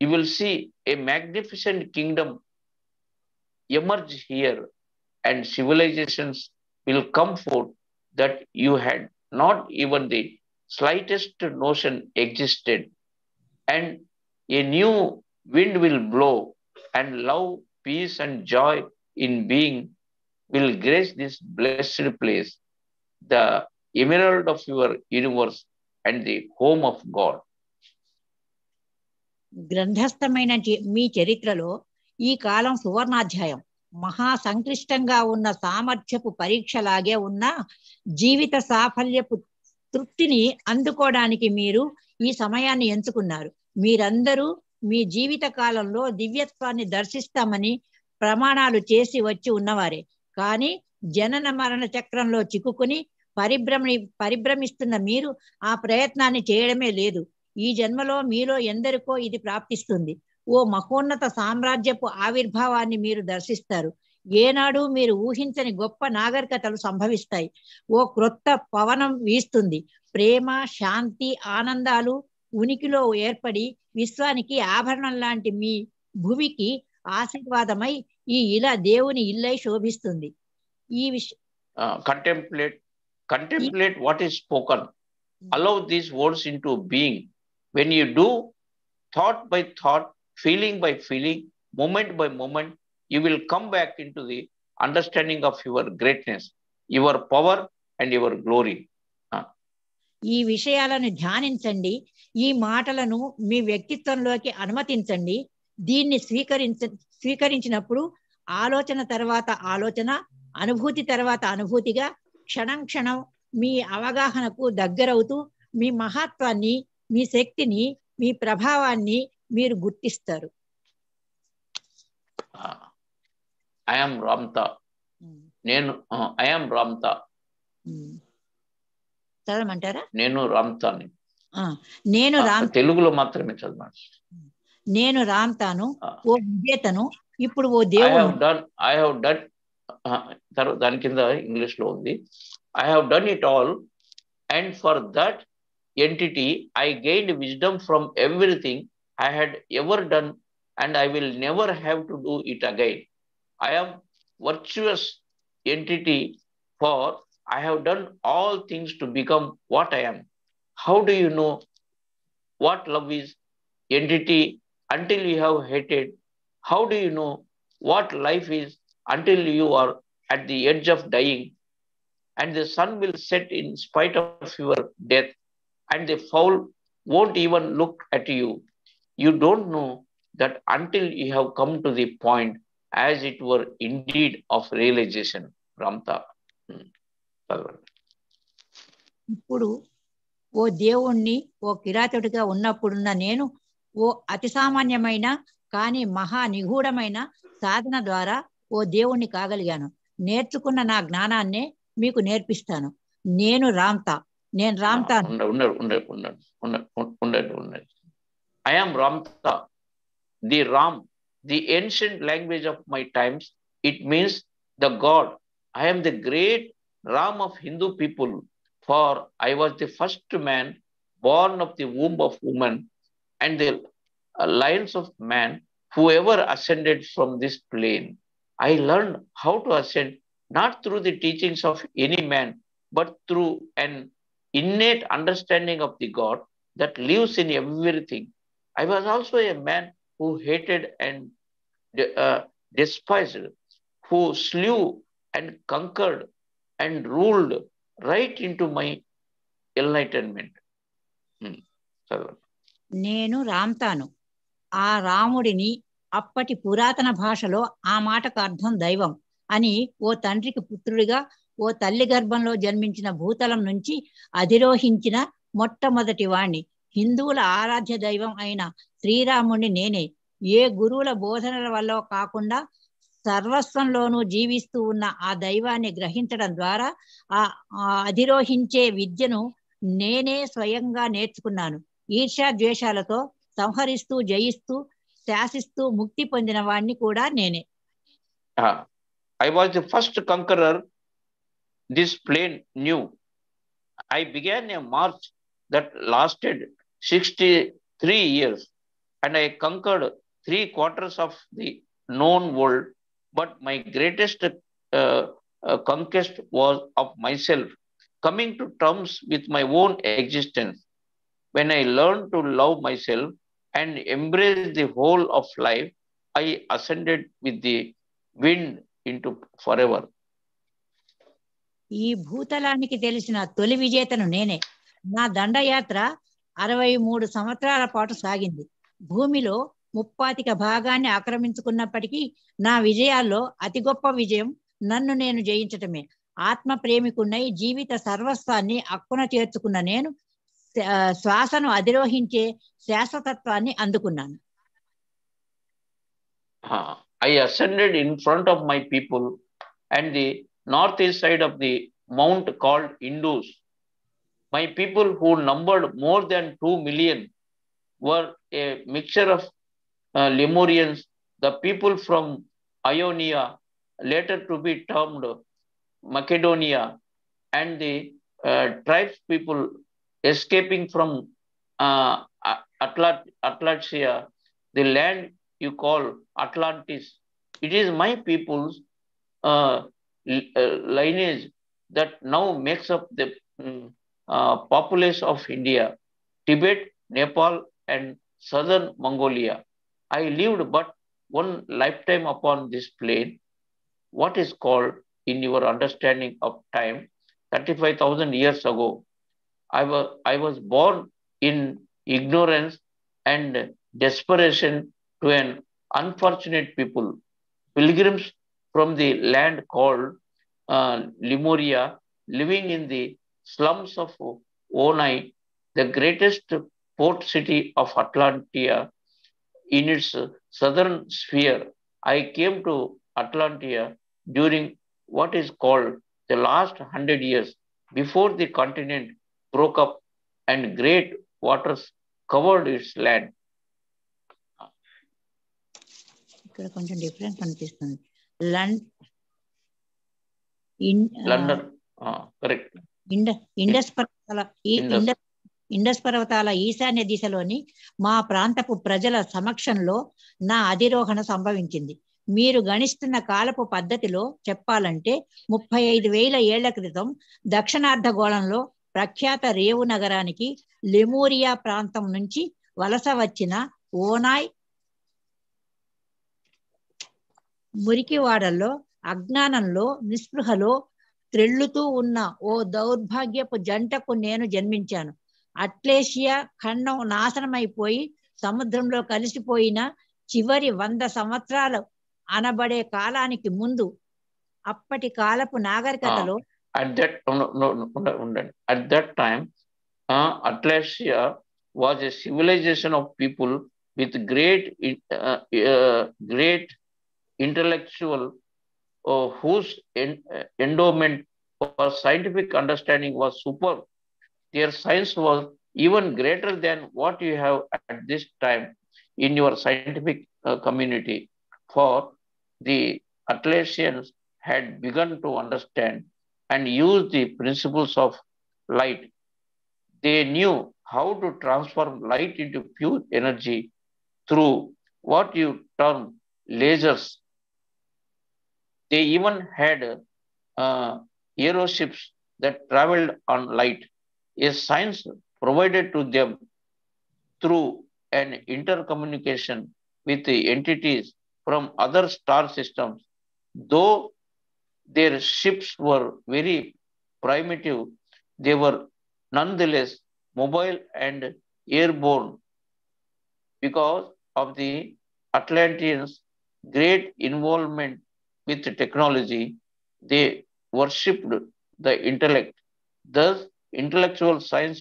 you will see a magnificent kingdom emerge here, and civilizations will come forth that you had not even the slightest notion existed. And a new wind will blow, and love, peace, and joy in being will grace this blessed place, the emerald of your universe and the home of God. గ్రంథస్థమైన మీ చరిత్రలో ఈ కాలం సువర్ణాధ్యాయం. మహా సంక్లిష్టంగా ఉన్న సామర్థ్యపు పరీక్షలాగే ఉన్న జీవిత సాఫల్యపు తృప్తిని అందుకోవడానికి మీరు ఈ సమయాన్ని ఎంచుకున్నారు. మీరందరూ మీ జీవిత కాలంలో దివ్యత్వాన్ని దర్శిస్తామని ప్రమాణాలు చేసి వచ్చి ఉన్నవారే. కానీ జనన మరణ చక్రంలో చిక్కుకుని పరిభ్రమిస్తున్న మీరు ఆ ప్రయత్నాన్ని చేయడమే లేదు. ఈ జన్మలో మీలో ఎందరికో ఇది ప్రాప్తిస్తుంది. ఓ మహోన్నత సామ్రాజ్యపు ఆవిర్భావాన్ని మీరు దర్శిస్తారు. ఏనాడు మీరు ఊహించని గొప్ప నాగరికతలు సంభవిస్తాయి. ఓ క్రొత్త పవనం వీస్తుంది. ప్రేమ, శాంతి, ఆనందాలు ఉనికిలో ఏర్పడి విశ్వానికి ఆభరణం లాంటి మీ భూమికి ఆశీర్వాదమై ఈ ఇలా దేవుని ఇల్లై శోభిస్తుంది. ఈ contemplate what is spoken. Allow these words into being. When you do, thought by thought, feeling by feeling, moment by moment, you will come back into the understanding of your greatness, your power, and your glory. ఈ విషయాలను ధ్యానించండి. ఈ మాటలను మీ వ్యక్తిత్వంలోకి అనుమతించండి. దీన్ని స్వీకరించినప్పుడు ఆలోచన తర్వాత ఆలోచన, అనుభూతి తర్వాత అనుభూతిగా క్షణం క్షణం మీ అవగాహనకు దగ్గరవుతూ మీ మహత్వాన్ని, మీ శక్తిని, మీ ప్రభావాన్ని మీరు గుర్తిస్తారు. I am Ramtha. నేను I am Ramtha. చదవమంటారా? నేను రామ్తాని. నేను తెలుగులో మాత్రమే చదవండి. నేను రామ్తాను, ఓ విజేతను, ఇప్పుడు ఓ దేవుడు. I have done దాని కింద ఇంగ్లీష్ లో ఉంది. I have done it all, and for that entity I gained wisdom from everything I had ever done, and I will never have to do it again. I am virtuous entity, for I have done all things to become what I am. How do you know what love is, entity, until you have hated? How do you know what life is until you are at the edge of dying, and the sun will set in spite of your death, and the fowl won't even look at you? You don't know that until you have come to the point, as it were indeed, of realization. Ramtha. ఇప్పుడు ఓ దేవుణ్ణి, ఓ కిరాతుడిగా ఉన్నప్పుడున్న నేను ఓ అతి సామాన్యమైన కానీ మహా నిగూఢమైన సాధన ద్వారా ఓ దేవుణ్ణి కాగలిగాను. నేర్చుకున్న నా జ్ఞానాన్నే మీకు నేర్పిస్తాను. నేను రామ్తా. నేను Ramtha. I am Ramtha, the Ram, the ancient language of my times. It means the God. I am the great Ram of Hindu people, for I was the first man born of the womb of woman, and the lines of man who ever ascended from this plane. I learned how to ascend not through the teachings of any man, but through an innate understanding of the God that lives in everything. I was also a man who hated and despised, who slew and conquered and ruled right into my enlightenment. నేను రామ్తాను, ఆ రాముడిని. అప్పటి పురాతన భాషలో ఆ మాటకు అర్థం దైవం అని. ఓ తండ్రికి పుత్రుడిగా, ఓ తల్లి గర్భంలో జన్మించిన భూతలం నుంచి అధిరోహించిన మొట్టమొదటి వాణ్ణి. హిందువుల ఆరాధ్య దైవం అయిన శ్రీరాముడిని నేనే. ఏ గురువుల బోధనల వల్ల కాకుండా సర్వస్వంలోనూ జీవిస్తూ ఉన్న ఆ దైవాన్ని గ్రహించడం ద్వారా ఆ అధిరోహించే విద్యను నేనే స్వయంగా నేర్చుకున్నాను. ఈర్ష్యా ద్వేషాలతో సంహరిస్తూ, జయిస్తూ, శాసిస్తూ ముక్తి పొందిన వాడిని కూడా నేనే. I was the first conqueror this plane knew. I began a march that lasted 63 years, and I conquered 3/4 of the known world. But my greatest conquest was of myself, coming to terms with my own existence. When I learned to love myself and embrace the whole of life, I ascended with the wind into forever. ఈ భూతలానికి తెలిసిన తొలి విజేతను నేనే. నా దండయాత్ర 63 సంవత్సరాల పాటు సాగింది. భూమిలో 30% భాగాన్ని ఆక్రమించుకున్నప్పటికీ నా విజయాల్లో అతి గొప్ప విజయం నన్ను నేను జయించటమే. ఆత్మ ప్రేమికున్నై జీవిత సర్వస్వాన్ని అక్కున చేర్చుకున్న నేను శ్వాసను అధిరోహించే శాశ్వతత్వాన్ని అందుకున్నాను. I ascended in front of my people and the northeast side of the mount called Indus. My people, who numbered more than 2 million, were a mixture of Lemurians, the people from Ionia, later to be termed Macedonia, and the tribes people escaping from Atlantia, the land you call Atlantis. It is my people's lineage that now makes up the populace of India, Tibet, Nepal, and southern Mongolia. I lived but one lifetime upon this plane, what is called, in your understanding of time, 35,000 years ago. I was born in ignorance and desperation to an unfortunate people, pilgrims from the land called Lemuria, living in the slums of Onai, the greatest port city of Atlantia in its southern sphere. I came to Atlantia during what is called the last 100 years before the continent broke up and great waters covered its land. ఇక్కడ కొంచెం difference అనిపిస్తుంది. London, correct. Indus పర్వతాల ఈశాన్య దిశలోని మా ప్రాంతపు ప్రజల సమక్షంలో నా అధిరోహణ సంభవించింది. మీరు గణిస్తున్న కాలపు పద్ధతిలో చెప్పాలంటే 35,000 ఏళ్ల క్రితం దక్షిణార్ధగోళంలో ప్రఖ్యాత రేవు నగరానికి లెమూరియా ప్రాంతం నుంచి వలస వచ్చిన ఓనాయ్ మురికివాడల్లో అజ్ఞానంలో నిస్పృహలో త్రెళ్ళుతూ ఉన్న ఓ దౌర్భాగ్యపు జంటకు నేను జన్మించాను. అట్లేషియా ఖండం నాశనమైపోయి సముద్రంలో కలిసిపోయిన చివరి 100 సంవత్సరాలు అనబడే కాలానికి ముందు అప్పటి కాలపు నాగరికతలో at that time Atlasia was a civilization of people with great intellectual whose endowment for scientific understanding was superb. Their science was even greater than what you have at this time in your scientific community. For the Atlasians had begun to understand and use the principles of light. They knew how to transform light into pure energy through what you term lasers. They even had aeroships that traveled on light, a science provided to them through an intercommunication with the entities from other star systems. Though their ships were very primitive, they were nonetheless mobile and airborne. Because of the Atlanteans' great involvement with technology, they worshipped the intellect. Thus, intellectual science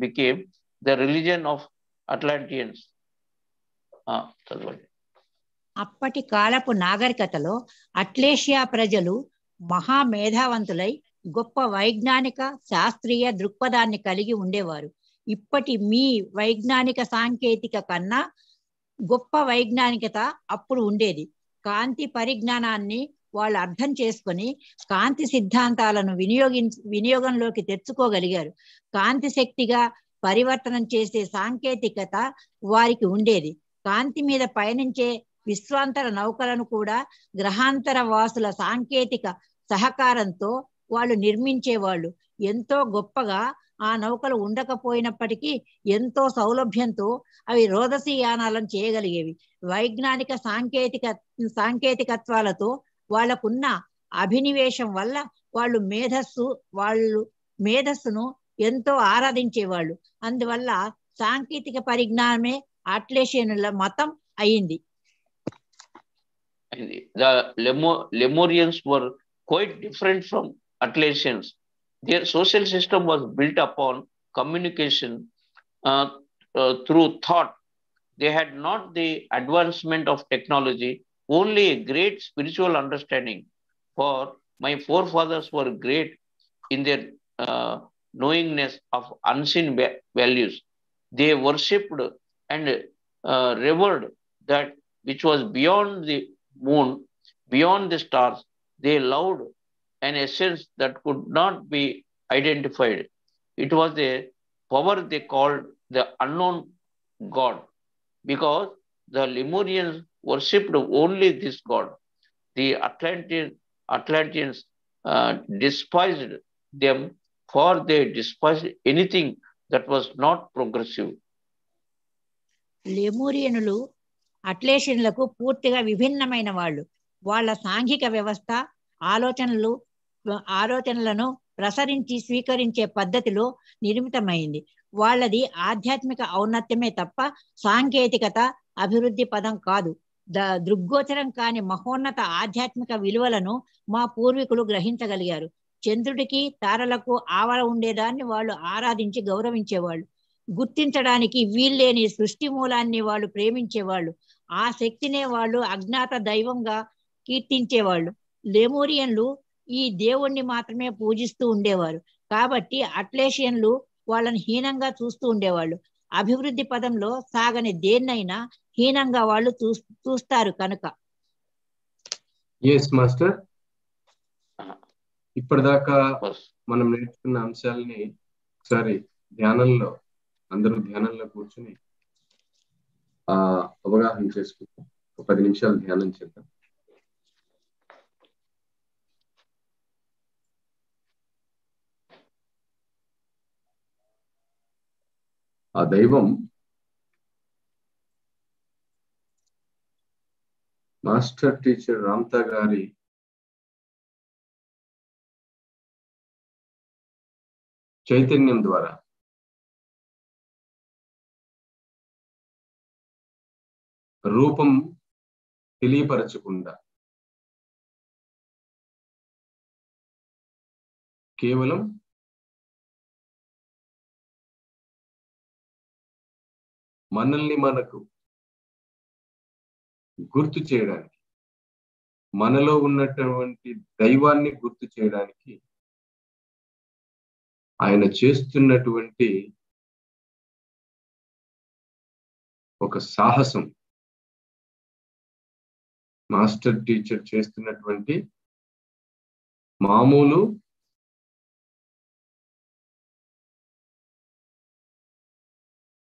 became the religion of Atlanteans. అప్పటి కాలపు నాగరికతలో అట్లేషియా ప్రజలు మహామేధావంతులై గొప్ప వైజ్ఞానిక శాస్త్రీయ దృక్పథాన్ని కలిగి ఉండేవారు. ఇప్పటి మీ వైజ్ఞానిక సాంకేతిక కన్నా గొప్ప వైజ్ఞానికత అప్పుడు ఉండేది. కాంతి పరిజ్ఞానాన్ని వాళ్ళు అర్థం చేసుకొని కాంతి సిద్ధాంతాలను వినియోగంలోకి తెచ్చుకోగలిగారు. కాంతి శక్తిగా పరివర్తనం చేసే సాంకేతికత వారికి ఉండేది. కాంతి మీద పయనించే విశ్వాంతర నౌకలను కూడా గ్రహాంతర వాసుల సాంకేతిక సహకారంతో వాళ్ళు నిర్మించేవాళ్ళు. ఎంతో గొప్పగా ఆ నౌకలు ఉండకపోయినప్పటికీ ఎంతో సౌలభ్యంతో అవి రోదసీయానాలను చేయగలిగేవి. వైజ్ఞానిక సాంకేతికత్వాలతో వాళ్ళకున్న అభినివేశం వల్ల వాళ్ళు మేధస్సును ఎంతో ఆరాధించేవాళ్ళు. అందువల్ల సాంకేతిక పరిజ్ఞానమే అట్లేషియనుల మతం అయింది. The Lemurians were quite different from Atlasians. Their social system was built upon communication through thought. They had not the advancement of technology, only a great spiritual understanding. For my forefathers were great in their knowingness of unseen values. They worshipped and revered that which was beyond the moon, beyond the stars. They loved an essence that could not be identified. It was a power they called the unknown God, because the Lemurians worshipped only this God. The Atlanteans despised them, for they despised anything that was not progressive. లెమూరియనులు అట్లేషియన్లకు పూర్తిగా విభిన్నమైన వాళ్ళు. వాళ్ళ సాంఘిక వ్యవస్థ ఆలోచనలను ప్రసరించి స్వీకరించే పద్ధతిలో నిర్మితమైంది. వాళ్ళది ఆధ్యాత్మిక ఔన్నత్యమే తప్ప సాంకేతికత, అభివృద్ధి పదం కాదు. దృగ్గోచరం కాని మహోన్నత ఆధ్యాత్మిక విలువలను మా పూర్వీకులు గ్రహించగలిగారు. చంద్రుడికి తారలకు ఆవల ఉండేదాన్ని వాళ్ళు ఆరాధించి గౌరవించేవాళ్ళు. గుర్తించడానికి వీల్లేని సృష్టి మూలాన్ని వాళ్ళు ప్రేమించేవాళ్ళు. ఆ శక్తినే వాళ్ళు అజ్ఞాత దైవంగా కీర్తించేవాళ్ళు. లెమూరియన్లు ఈ దేవుణ్ణి మాత్రమే పూజిస్తూ ఉండేవారు. కాబట్టి అట్లేషియన్లు వాళ్ళని హీనంగా చూస్తూ ఉండేవాళ్ళు. అభివృద్ధి పదంలో సాగని దేన్నైనా హీనంగా వాళ్ళు చూస్తారు కనుక. ఎస్ మాస్టర్, ఇప్పటిదాకా మనం నేర్చుకున్న అంశాలని ఒకసారి ధ్యానంలో, అందరూ ధ్యానంలో కూర్చుని అవగాహన చేసుకుంటాం. ఒక 10 నిమిషాలు ధ్యానం చేద్దాం. ఆ దైవం మాస్టర్ టీచర్ రామ్తా గారి చైతన్యం ద్వారా రూపం తెలియపరచకుండా కేవలం మనల్ని మనకు గుర్తు చేయడానికి, మనలో ఉన్నటువంటి దైవాన్ని గుర్తు చేయడానికి ఆయన చేస్తున్నటువంటి ఒక సాహసం, మాస్టర్ టీచర్ చేస్తున్నటువంటి మామూలు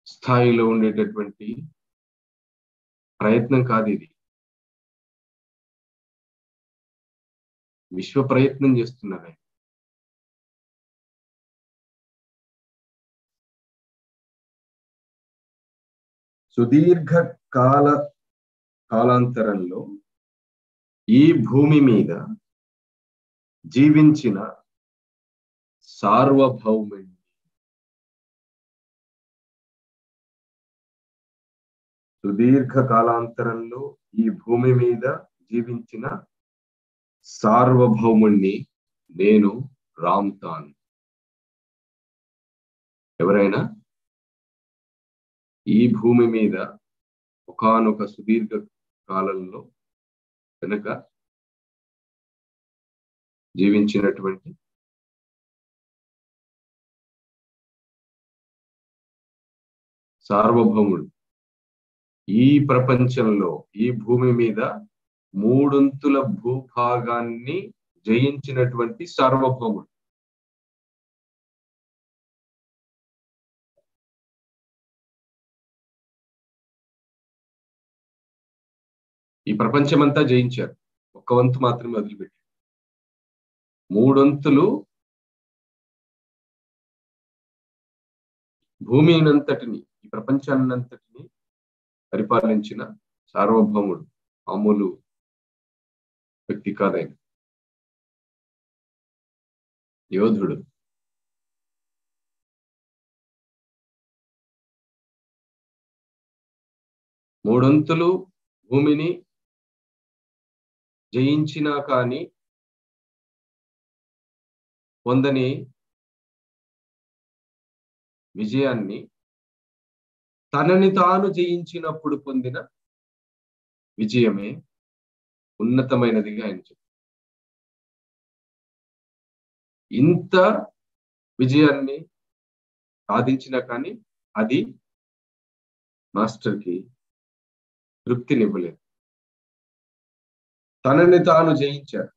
స్థాయిలో ఉండేటటువంటి ప్రయత్నం కాదు ఇది. విశ్వ ప్రయత్నం చేస్తున్నారు. సుదీర్ఘ కాలాంతరంలో ఈ భూమి మీద జీవించిన సార్వభౌముణ్ణి, సుదీర్ఘ కాలాంతరంలో ఈ భూమి మీద జీవించిన సార్వభౌముణ్ణి నేను రామ్తాను. ఎవరైనా ఈ భూమి మీద ఒకానొక సుదీర్ఘ కాలంలో కనుక జీవించినటువంటి సార్వభౌముడు, ఈ ప్రపంచంలో ఈ భూమి మీద 3/3 భూభాగాన్ని జయించినటువంటి సార్వభౌముడు. ఈ ప్రపంచమంతా జయించారు, 1 వంతు మాత్రమే వదిలిపెట్టారు. 3 వంతులు భూమినంతటిని, ఈ ప్రపంచాన్నంతటిని పరిపాలించిన సార్వభౌముడు, మామూలు వ్యక్తి కాదైన యోధుడు. మూడొంతులు భూమిని జయించినా కానీ పొందని విజయాన్ని తనని తాను జయించినప్పుడు పొందిన విజయమే ఉన్నతమైనదిగా ఆయన చెప్పారు. ఇంత విజయాన్ని సాధించినా కానీ అది మాస్టర్కి తృప్తినివ్వలేదు. తనని తాను జయించారు.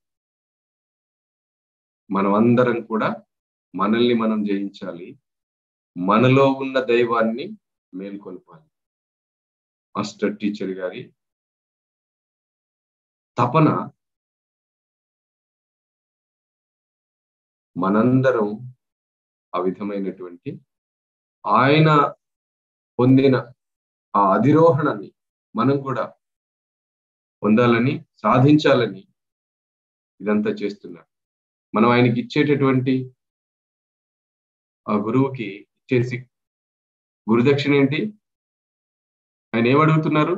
మనం అందరం కూడా మనల్ని మనం జయించాలి, మనలో ఉన్న దైవాన్ని మేల్కొల్పాలి. మాస్టర్ టీచర్ గారి తపన మనందరం ఆ విధమైనటువంటి ఆయన పొందిన ఆ అధిరోహణని మనం కూడా పొందాలని, సాధించాలని ఇదంతా చేస్తున్నారు. మనం ఆయనకి ఇచ్చేటటువంటి ఆ గురువుకి ఇచ్చేసి, గురుదక్షిణ ఏంటి? ఆయన ఏమడుగుతున్నారు?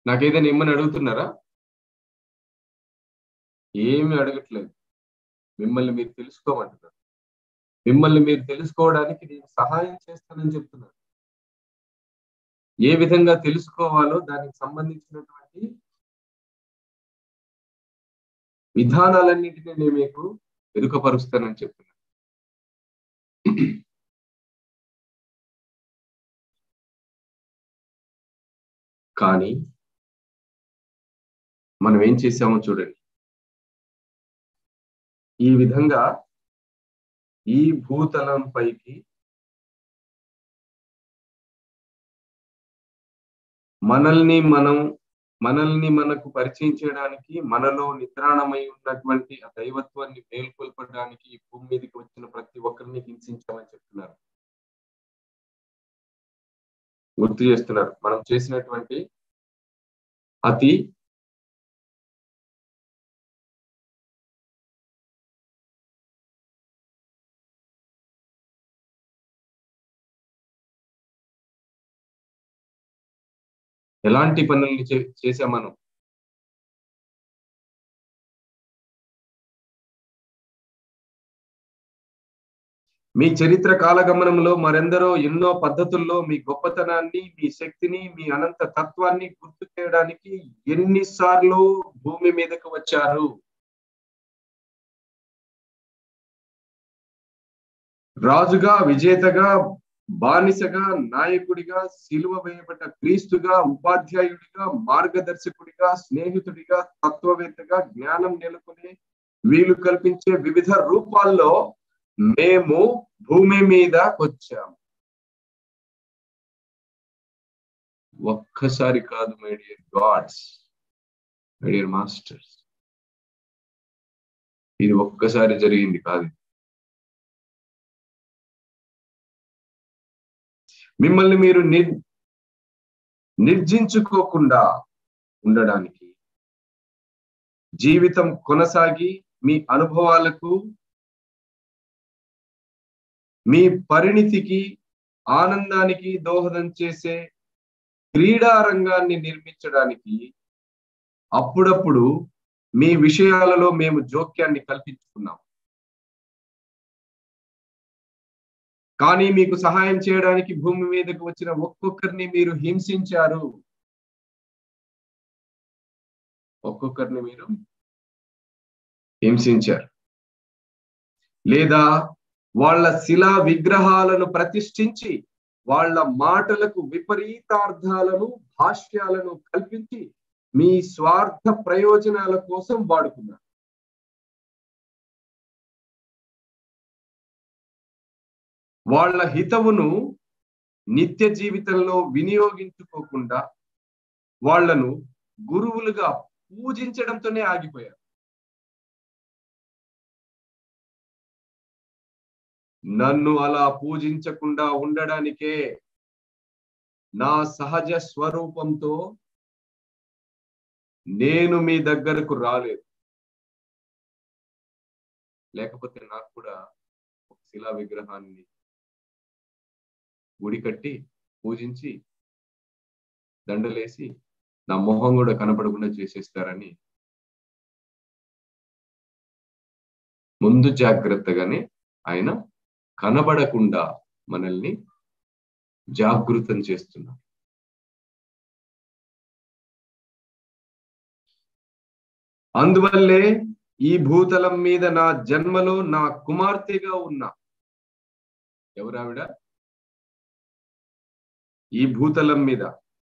నాకేదైనా ఇమ్మని అడుగుతున్నారా? ఏమి అడగట్లేదు. మిమ్మల్ని మీరు తెలుసుకోమంటున్నారు. మిమ్మల్ని మీరు తెలుసుకోవడానికి నేను సహాయం చేస్తానని చెప్తున్నాను. ఏ విధంగా తెలుసుకోవాలో దానికి సంబంధించినటువంటి విధానాలన్నింటినీ నేను మీకు ఎరుకపరుస్తానని చెప్తున్నాను. కానీ మనం ఏం చేసామో చూడండి. ఈ విధంగా ఈ భూతలం పైకి మనల్ని మనకు పరిచయం చేయడానికి, మనలో నిద్రాణమై ఉన్నటువంటి ఆ దైవత్వాన్ని మేల్కొల్పడానికి ఈ భూమి మీదకి వచ్చిన ప్రతి ఒక్కరిని హింసించామని చెప్తున్నారు, గుర్తు చేస్తున్నారు. మనం చేసినటువంటి అతి ఎలాంటి పనుల్ని చేసాం మనం? మీ చరిత్ర కాలగమనంలో మరెందరో ఎన్నో పద్ధతుల్లో మీ గొప్పతనాన్ని, మీ శక్తిని, మీ అనంత తత్వాన్ని గుర్తు చేయడానికి ఎన్నిసార్లు భూమి మీదకు వచ్చారు. రాజుగా, విజేతగా, బానిసగా, నాయకుడిగా, సిలువ వేయబడ్డ క్రీస్తుగా, ఉపాధ్యాయుడిగా, మార్గదర్శకుడిగా, స్నేహితుడిగా, తత్వవేత్తగా, జ్ఞానం నెలకొనే వీలు కల్పించే వివిధ రూపాల్లో మేము భూమి మీద వచ్చాము. ఒక్కసారి కాదు my dear God's, my dear masters, ఇది ఒక్కసారి జరిగింది కాదు. మిమ్మల్ని మీరు నిర్జించుకోకుండా ఉండడానికి, జీవితం కొనసాగి మీ అనుభవాలకు, మీ పరిణితికి, ఆనందానికి దోహదం చేసే క్రీడా రంగాన్ని నిర్మించడానికి అప్పుడప్పుడు మీ విషయాలలో మేము జోక్యాన్ని కల్పించుకున్నాం. కానీ మీకు సహాయం చేయడానికి భూమి మీదకు వచ్చిన ఒక్కొక్కరిని మీరు హింసించారు. ఒక్కొక్కరిని మీరు హింసించారు. లేదా వాళ్ళ శిలా విగ్రహాలను ప్రతిష్ఠించి వాళ్ళ మాటలకు విపరీతార్థాలను, భాష్యాలను కల్పించి మీ స్వార్థ ప్రయోజనాల కోసం వాడుకున్నారు. వాళ్ళ హితవును నిత్య జీవితంలో వినియోగించుకోకుండా వాళ్లను గురువులుగా పూజించడంతోనే ఆగిపోయారు. నన్ను అలా పూజించకుండా ఉండడానికే నా సహజ స్వరూపంతో నేను మీ దగ్గరకు రాలేదు. లేకపోతే నాకు కూడా ఒక శిలా విగ్రహాన్ని గుడి కట్టి పూజించి దండలేసి నా మొహం కూడా కనపడకుండా చేసేస్తారని ముందు జాగ్రత్తగానే ఆయన కనబడకుండా మనల్ని జాగృతం చేస్తున్నారు. అందువల్లే ఈ భూతలం మీద నా జన్మలో నా కుమార్తెగా ఉన్నా, ఎవరావిడ? ఈ భూతలం మీద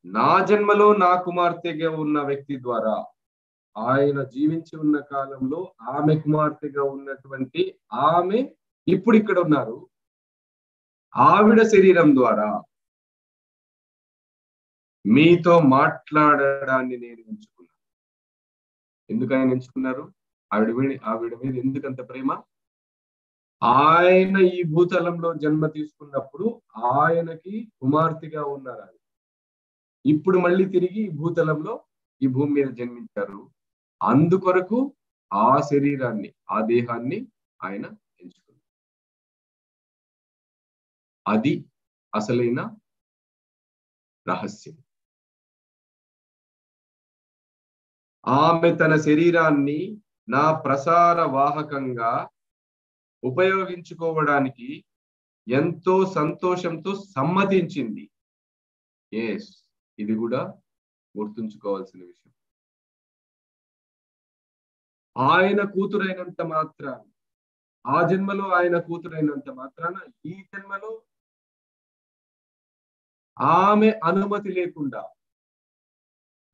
నా జన్మలో నా కుమార్తెగా ఉన్న వ్యక్తి ద్వారా ఆయన జీవించి ఉన్న కాలంలో ఆమె కుమార్తెగా ఉన్నటువంటి ఆమె ఇప్పుడు ఇక్కడ ఉన్నారు. ఆవిడ శరీరం ద్వారా మీతో మాట్లాడడాన్ని నేను ఎంచుకున్నాను. ఎందుకు ఆయన ఎంచుకున్నారు? ఆవిడ మీద ఎందుకంత ప్రేమ? ఆయన ఈ భూతలంలో జన్మ తీసుకున్నప్పుడు ఆయనకి కుమార్తెగా ఉన్నారు. ఆయన ఇప్పుడు మళ్ళీ తిరిగి ఈ భూతలంలో ఈ భూమి మీద జన్మించారు. అందుకొరకు ఆ శరీరాన్ని, ఆ దేహాన్ని ఆయన ఎంచుకున్నారు. అది అసలైన రహస్యం. ఆమె తన శరీరాన్ని నా ప్రసార వాహకంగా ఉపయోగించుకోవడానికి ఎంతో సంతోషంతో సమ్మతించింది. ఎస్, ఇది కూడా గుర్తుంచుకోవాల్సిన విషయం. ఆయన కూతురైనంత మాత్రాన, ఆ జన్మలో ఆయన కూతురైనంత మాత్రాన ఈ జన్మలో ఆమె అనుమతి లేకుండా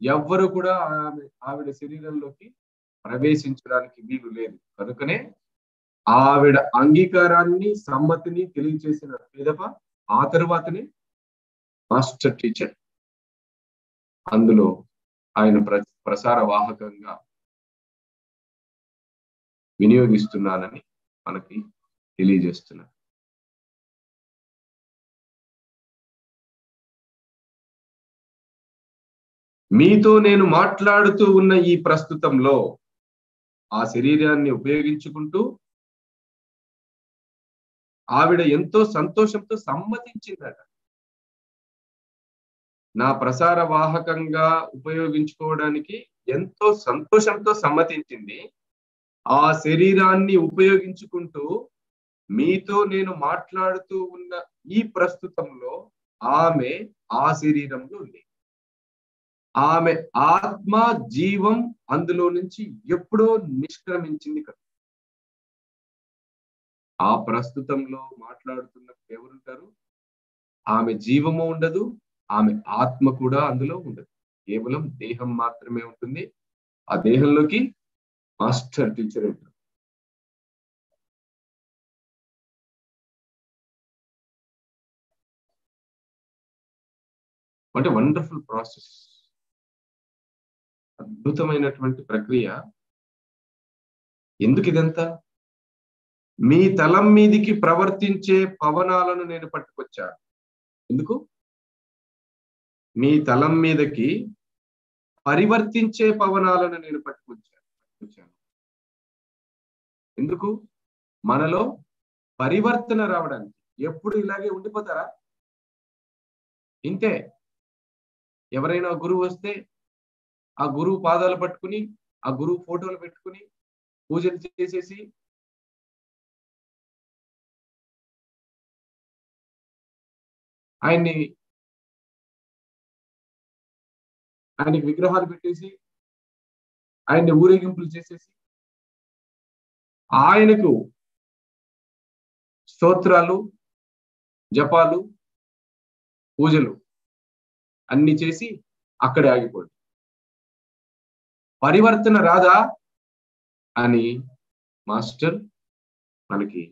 ఎవ్వరు కూడా ఆవిడ శరీరంలోకి ప్రవేశించడానికి వీలు లేదు. కనుకనే ఆవిడ అంగీకారాన్ని, సమ్మతిని తెలియజేసిన పిదప ఆ తరువాతనే మాస్టర్ టీచర్ అందులో ఆయన ప్రసార వాహకంగా వినియోగిస్తున్నానని మనకి తెలియజేస్తున్నారు. మీతో నేను మాట్లాడుతూ ఉన్న ఈ ప్రస్తుతంలో ఆ శరీరాన్ని ఉపయోగించుకుంటూ ఆవిడ ఎంతో సంతోషంతో సమ్మతించిందట. నా ప్రసార వాహకంగా ఉపయోగించుకోవడానికి ఎంతో సంతోషంతో సమ్మతించింది. ఆ శరీరాన్ని ఉపయోగించుకుంటూ మీతో నేను మాట్లాడుతూ ఉన్న ఈ ప్రస్తుతంలో ఆమె ఆ శరీరంలో ఉంది. ఆమె ఆత్మ జీవం అందులో నుంచి ఎప్పుడో నిష్క్రమించింది కదా. ఆ ప్రస్తుతంలో మాట్లాడుతున్న ఎవరుంటారు? ఆమె జీవము ఉండదు, ఆమె ఆత్మ కూడా అందులో ఉండదు. కేవలం దేహం మాత్రమే ఉంటుంది. ఆ దేహంలోకి మాస్టర్ టీచర్ ఉంటారు. అంటే వండర్ఫుల్ ప్రాసెస్, అద్భుతమైనటువంటి ప్రక్రియ. ఎందుకు ఇదంతా? మీ తలం మీదికి ప్రవర్తించే పవనాలను నేను పట్టుకొచ్చాను. ఎందుకు? మీ తలం మీదకి పరివర్తించే పవనాలను నేను పట్టుకొచ్చాను. ఎందుకు? మనలో పరివర్తన రావడానికి. ఎప్పుడు ఇలాగే ఉండిపోతారా? ఇంతే. ఎవరైనా గురువు వస్తే ఆ గురువు పాదాలు పట్టుకుని, ఆ గురువు ఫోటోలు పెట్టుకుని పూజలు చేసేసి ఆయనకి విగ్రహాలు పెట్టేసి ఆయన్ని ఊరేగింపులు చేసేసి ఆయనకు స్తోత్రాలు, జపాలు, పూజలు అన్ని చేసి అక్కడే ఆగిపోండి. పరివర్తన రాదా అని మాస్టర్ మనకి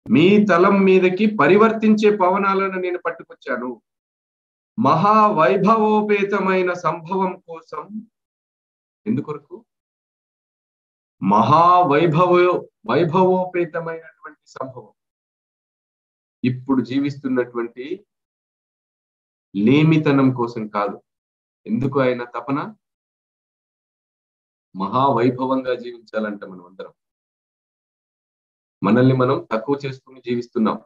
మీ తలం మీదకి పరివర్తించే పవనాలను నేను పట్టుకొచ్చాను. మహావైభవోపేతమైన సంభవం కోసం. ఎందుకొరకు? వైభవోపేతమైనటువంటి సంభవం. ఇప్పుడు జీవిస్తున్నటువంటి లేమితనం కోసం కాదు. ఎందుకు ఆయన తపన? మహావైభవంగా జీవించాలంట. మనం అందరం మనల్ని మనం తక్కువ చేసుకుని జీవిస్తున్నాం.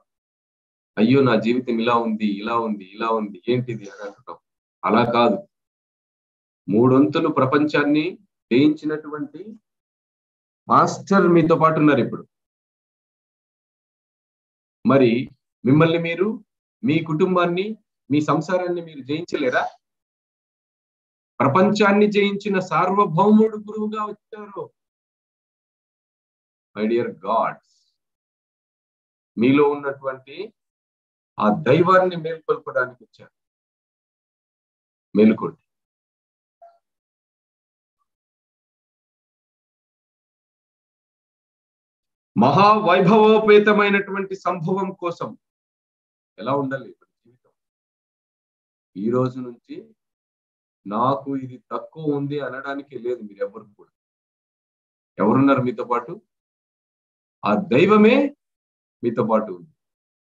అయ్యో, నా జీవితం ఇలా ఉంది, ఇలా ఉంది, ఇలా ఉంది, ఏంటిది అని అంటున్నాం. అలా కాదు. 3 వంతులు ప్రపంచాన్ని జయించినటువంటి మాస్టర్ మీతో పాటు ఉన్నారు ఇప్పుడు. మరి మిమ్మల్ని మీరు, మీ కుటుంబాన్ని, మీ సంసారాన్ని మీరు జయించలేరా? ప్రపంచాన్ని జయించిన సార్వభౌముడు గురువుగా వచ్చారు. మై డియర్ గాడ్స్, మీలో ఉన్నటువంటి ఆ దైవాన్ని మేల్కొల్పడానికి వచ్చారు. మేలుకోండి. మహావైభవోపేతమైనటువంటి సంభవం కోసం ఎలా ఉండాలి జీవితం? ఈ రోజు నుంచి నాకు ఇది తక్కువ ఉంది అనడానికి లేదు. మీరు ఎవరు కూడా. ఎవరున్నారు మీతో పాటు? ఆ దైవమే మీతో పాటు ఉంది.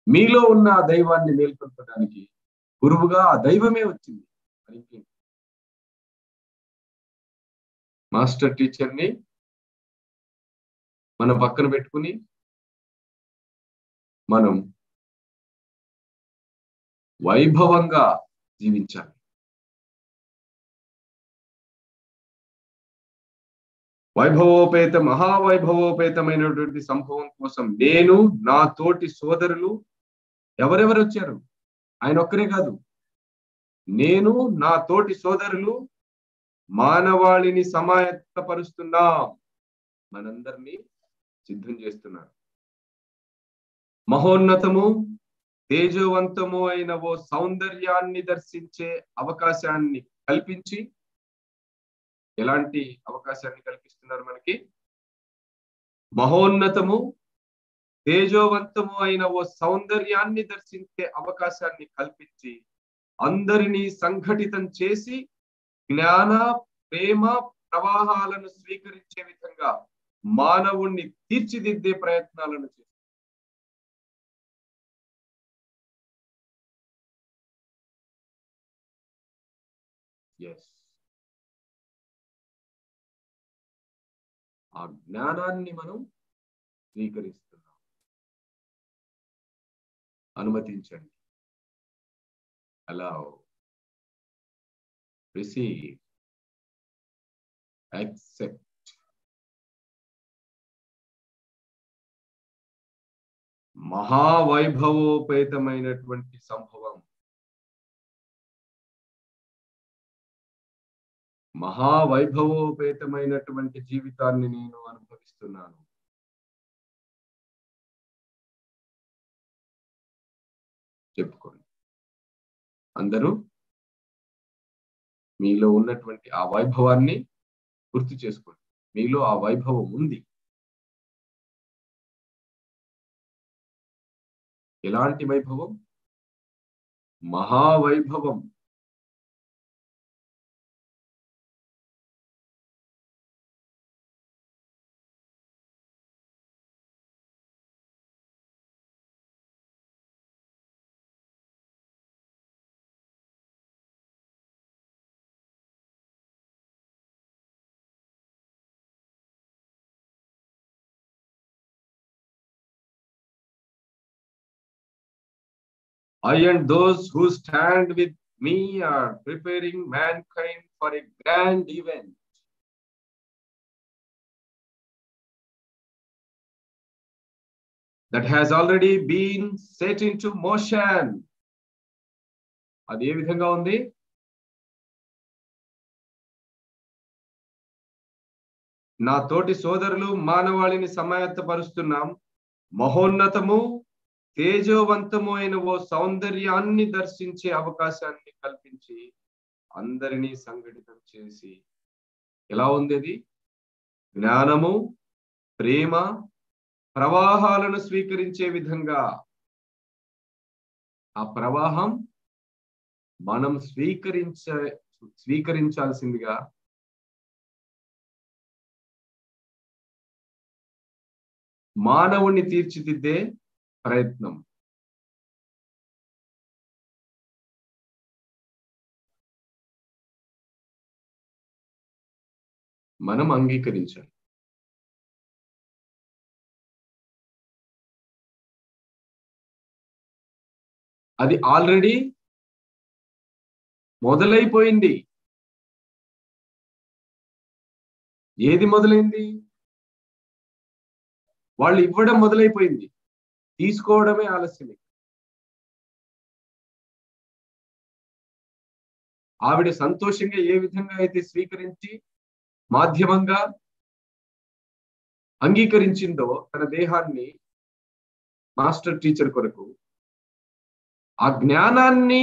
మీలో ఉన్న ఆ దైవాన్ని మేల్కొల్పడానికి గురువుగా ఆ దైవమే వచ్చింది. మాస్టర్ టీచర్ని మన పక్కన పెట్టుకుని మనం వైభవంగా జీవించాలి. మహావైభవోపేతమైనటువంటి సంభవం కోసం నేను, నా తోటి సోదరులు, ఎవరెవరు వచ్చారు? ఆయన ఒక్కరే కాదు, నేను, నా తోటి సోదరులు మానవాళిని సమాయత్తపరుస్తున్నాం, మనందరినీ సిద్ధం చేస్తున్నారు. మహోన్నతము తేజవంతము అయిన ఓ సౌందర్యాన్ని దర్శించే అవకాశాన్ని కల్పించి, ఎలాంటి అవకాశాన్ని కల్పిస్తున్నారు మనకి? మహోన్నతము తేజవంతము అయిన ఓ సౌందర్యాన్ని దర్శించే అవకాశాన్ని కల్పించి అందరినీ సంఘటితం చేసి జ్ఞాన ప్రేమ ప్రవాహాలను స్వీకరించే విధంగా మానవుణ్ణి తీర్చిదిద్దే ప్రయత్నాలను చేస్తారు. ఆ జ్ఞానాన్ని మనం స్వీకరిస్తున్నాం. అనుమతించండి. allow, receive, accept. మహావైభవోపేతమైనటువంటి సంభవం, మహావైభవోపేతమైనటువంటి జీవితాన్ని నేను అనుభవిస్తున్నాను. చెప్పుకోండి అందరూ. మీలో ఉన్నటువంటి ఆ వైభవాన్ని గుర్తు చేసుకోండి. మీలో ఆ వైభవం ఉంది. ఎలాంటి వైభవం? మహావైభవం. I and those who stand with me are preparing mankind for a grand event. That has already been set into motion. అది ఏ విధంగా ఉంది? నా తోటి సోదరులు మానవాళిని సమాయత్తపరుస్తున్నాం. మహోన్నతము తేజవంతము అయిన ఓ సౌందర్యాన్ని దర్శించే అవకాశాన్ని కల్పించి అందరినీ సంఘటితం చేసి, ఎలా ఉంది అది? జ్ఞానము ప్రేమ ప్రవాహాలను స్వీకరించే విధంగా. ఆ ప్రవాహం మనం స్వీకరించాల్సిందిగా మానవుణ్ణి తీర్చిదిద్దే ప్రయత్నం. మనం అంగీకరించాలి. అది ఆల్రెడీ మొదలైపోయింది. ఏది మొదలైంది? వాళ్ళు ఇవ్వడం మొదలైపోయింది, తీసుకోవడమే ఆలస్యమే. ఆవిడ సంతోషంగా ఏ విధంగా అయితే స్వీకరించి మాధ్యమంగా అంగీకరించిందో తన దేహాన్ని మాస్టర్ టీచర్ కొరకు, ఆ జ్ఞానాన్ని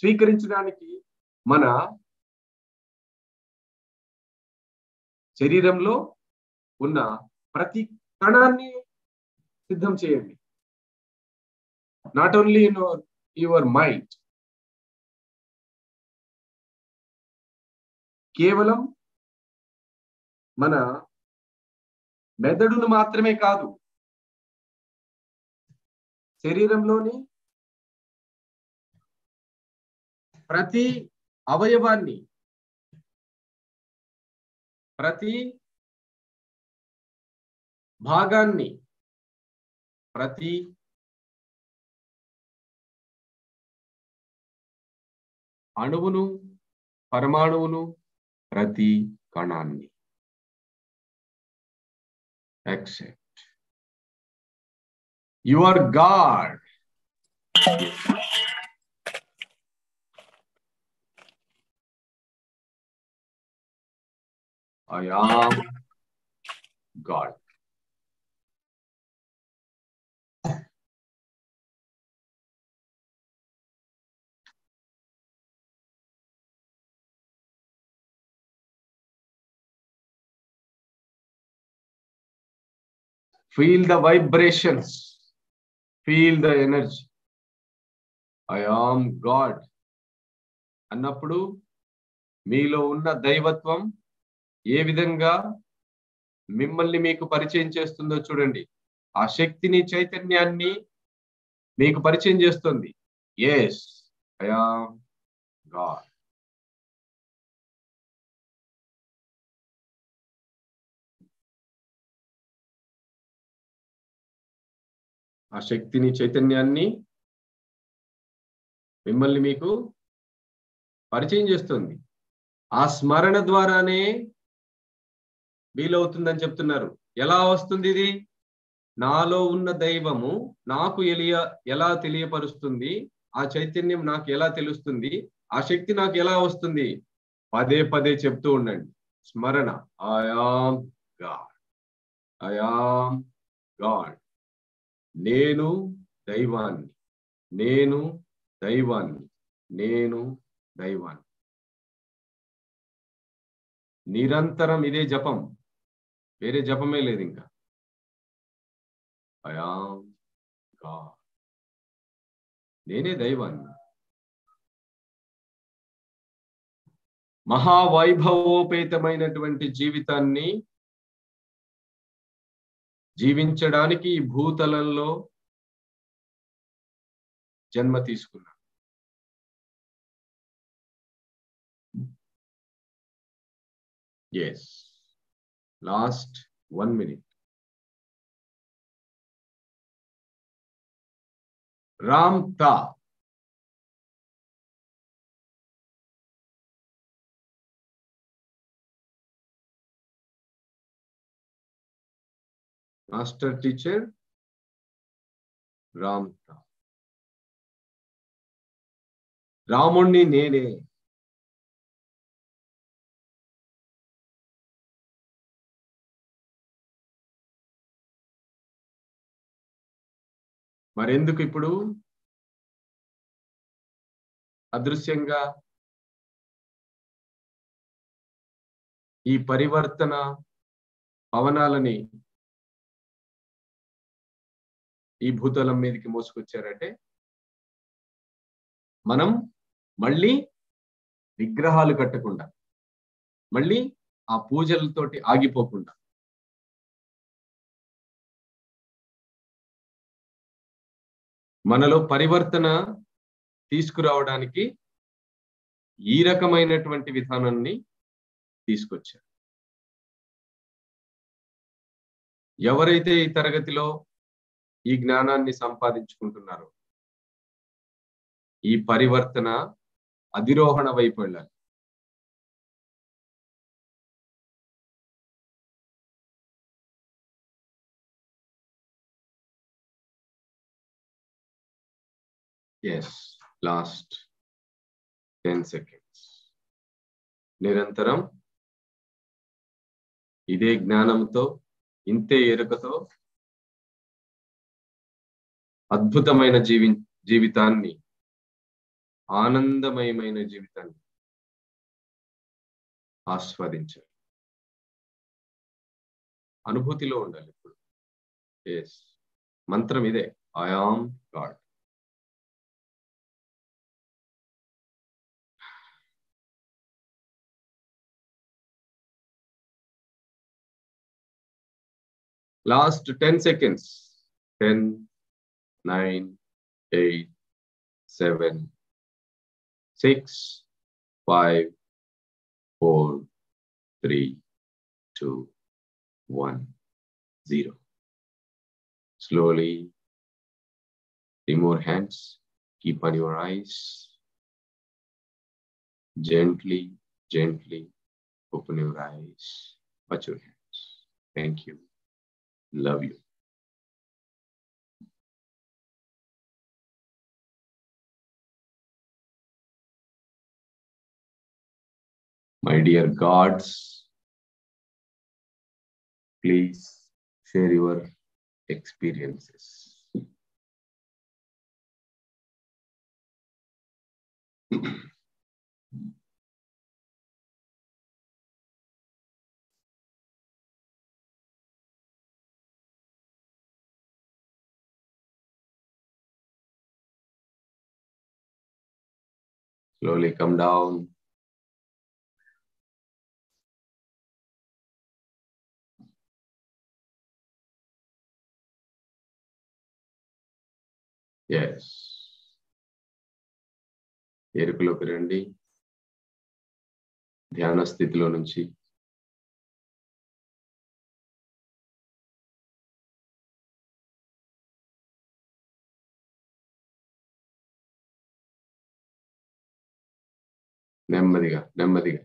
స్వీకరించడానికి మన శరీరంలో ఉన్న ప్రతి కణాన్ని సిద్ధం చేయండి. నాట్ ఓన్లీ యువర్ మైండ్, కేవలం మన మెదడును మాత్రమే కాదు, శరీరంలోని ప్రతి అవయవాన్ని, ప్రతి భాగాన్ని, ప్రతి అణువును, పరమాణువును, ప్రతి కణాన్ని. Accept. You are God. I am God. Feel the vibrations. Feel the energy. I am God. అన్నప్పుడు మీలో ఉన్న దైవత్వం ఏ విధంగా మిమ్మల్ని మీకు పరిచయం చేస్తుందో చూడండి. ఆ శక్తిని, చైతన్యాన్ని మీకు పరిచయం చేస్తుంది. Yes, I am God. ఆ శక్తిని, చైతన్యాన్ని మిమ్మల్ని మీకు పరిచయం చేస్తుంది. ఆ స్మరణ ద్వారానే వీలవుతుందని చెప్తున్నారు. ఎలా వస్తుంది ఇది? నాలో ఉన్న దైవము నాకు ఎలా తెలియపరుస్తుంది? ఆ చైతన్యం నాకు ఎలా తెలుస్తుంది? ఆ శక్తి నాకు ఎలా వస్తుంది? పదే పదే చెప్తూ ఉండండి. స్మరణ. I am God. I am God. నేను దైవాన్ని, నేను దైవాన్ని, నేను దైవాన్ని. నిరంతరం ఇదే జపం, వేరే జపమే లేదు ఇంకా. I am God. నేనే దైవాన్ని. మహావైభవోపేతమైనటువంటి జీవితాన్ని జీవించడానికి ఈ భూతలంలో జన్మ తీసుకున్నా. Yes. Last 1 minute. Ramtha. Master teacher Ramtha. రాముణ్ణి నేనే. మరెందుకు ఇప్పుడు అదృశ్యంగా ఈ పరివర్తన పవనాలని ఈ భూతలం మీదకి మోసుకొచ్చారంటే, మనం మళ్ళీ విగ్రహాలు కట్టకుండా, మళ్ళీ ఆ పూజలతోటి ఆగిపోకుండా, మనలో పరివర్తన తీసుకురావడానికి ఈ రకమైనటువంటి విధానాన్ని తీసుకొచ్చారు. ఎవరైతే ఈ తరగతిలో ఈ జ్ఞానాన్ని సంపాదించుకుంటున్నారో ఈ పరివర్తన అధిరోహణ వైపు వెళ్ళాలి. Yes, last 10 seconds. నిరంతరం ఇదే జ్ఞానంతో, ఇంతే ఎరుకతో అద్భుతమైన జీవితాన్ని, ఆనందమయమైన జీవితాన్ని ఆస్వాదించాలి. అనుభూతిలో ఉండాలి ఇప్పుడు. ఎస్, మంత్రం ఇదే, I am God. Last 10 seconds. 10, 9, 8, 7, 6, 5, 4, 3, 2, 1, 0. Slowly remove hands. Keep on your eyes. Gently, gently open your eyes, touch your hands. Thank you. Love you. My dear gods, please share your experiences. Slowly come down. Yes. ఎరుకలోకి రండి. ధ్యాన స్థితిలో నుంచి నెమ్మదిగా నెమ్మదిగా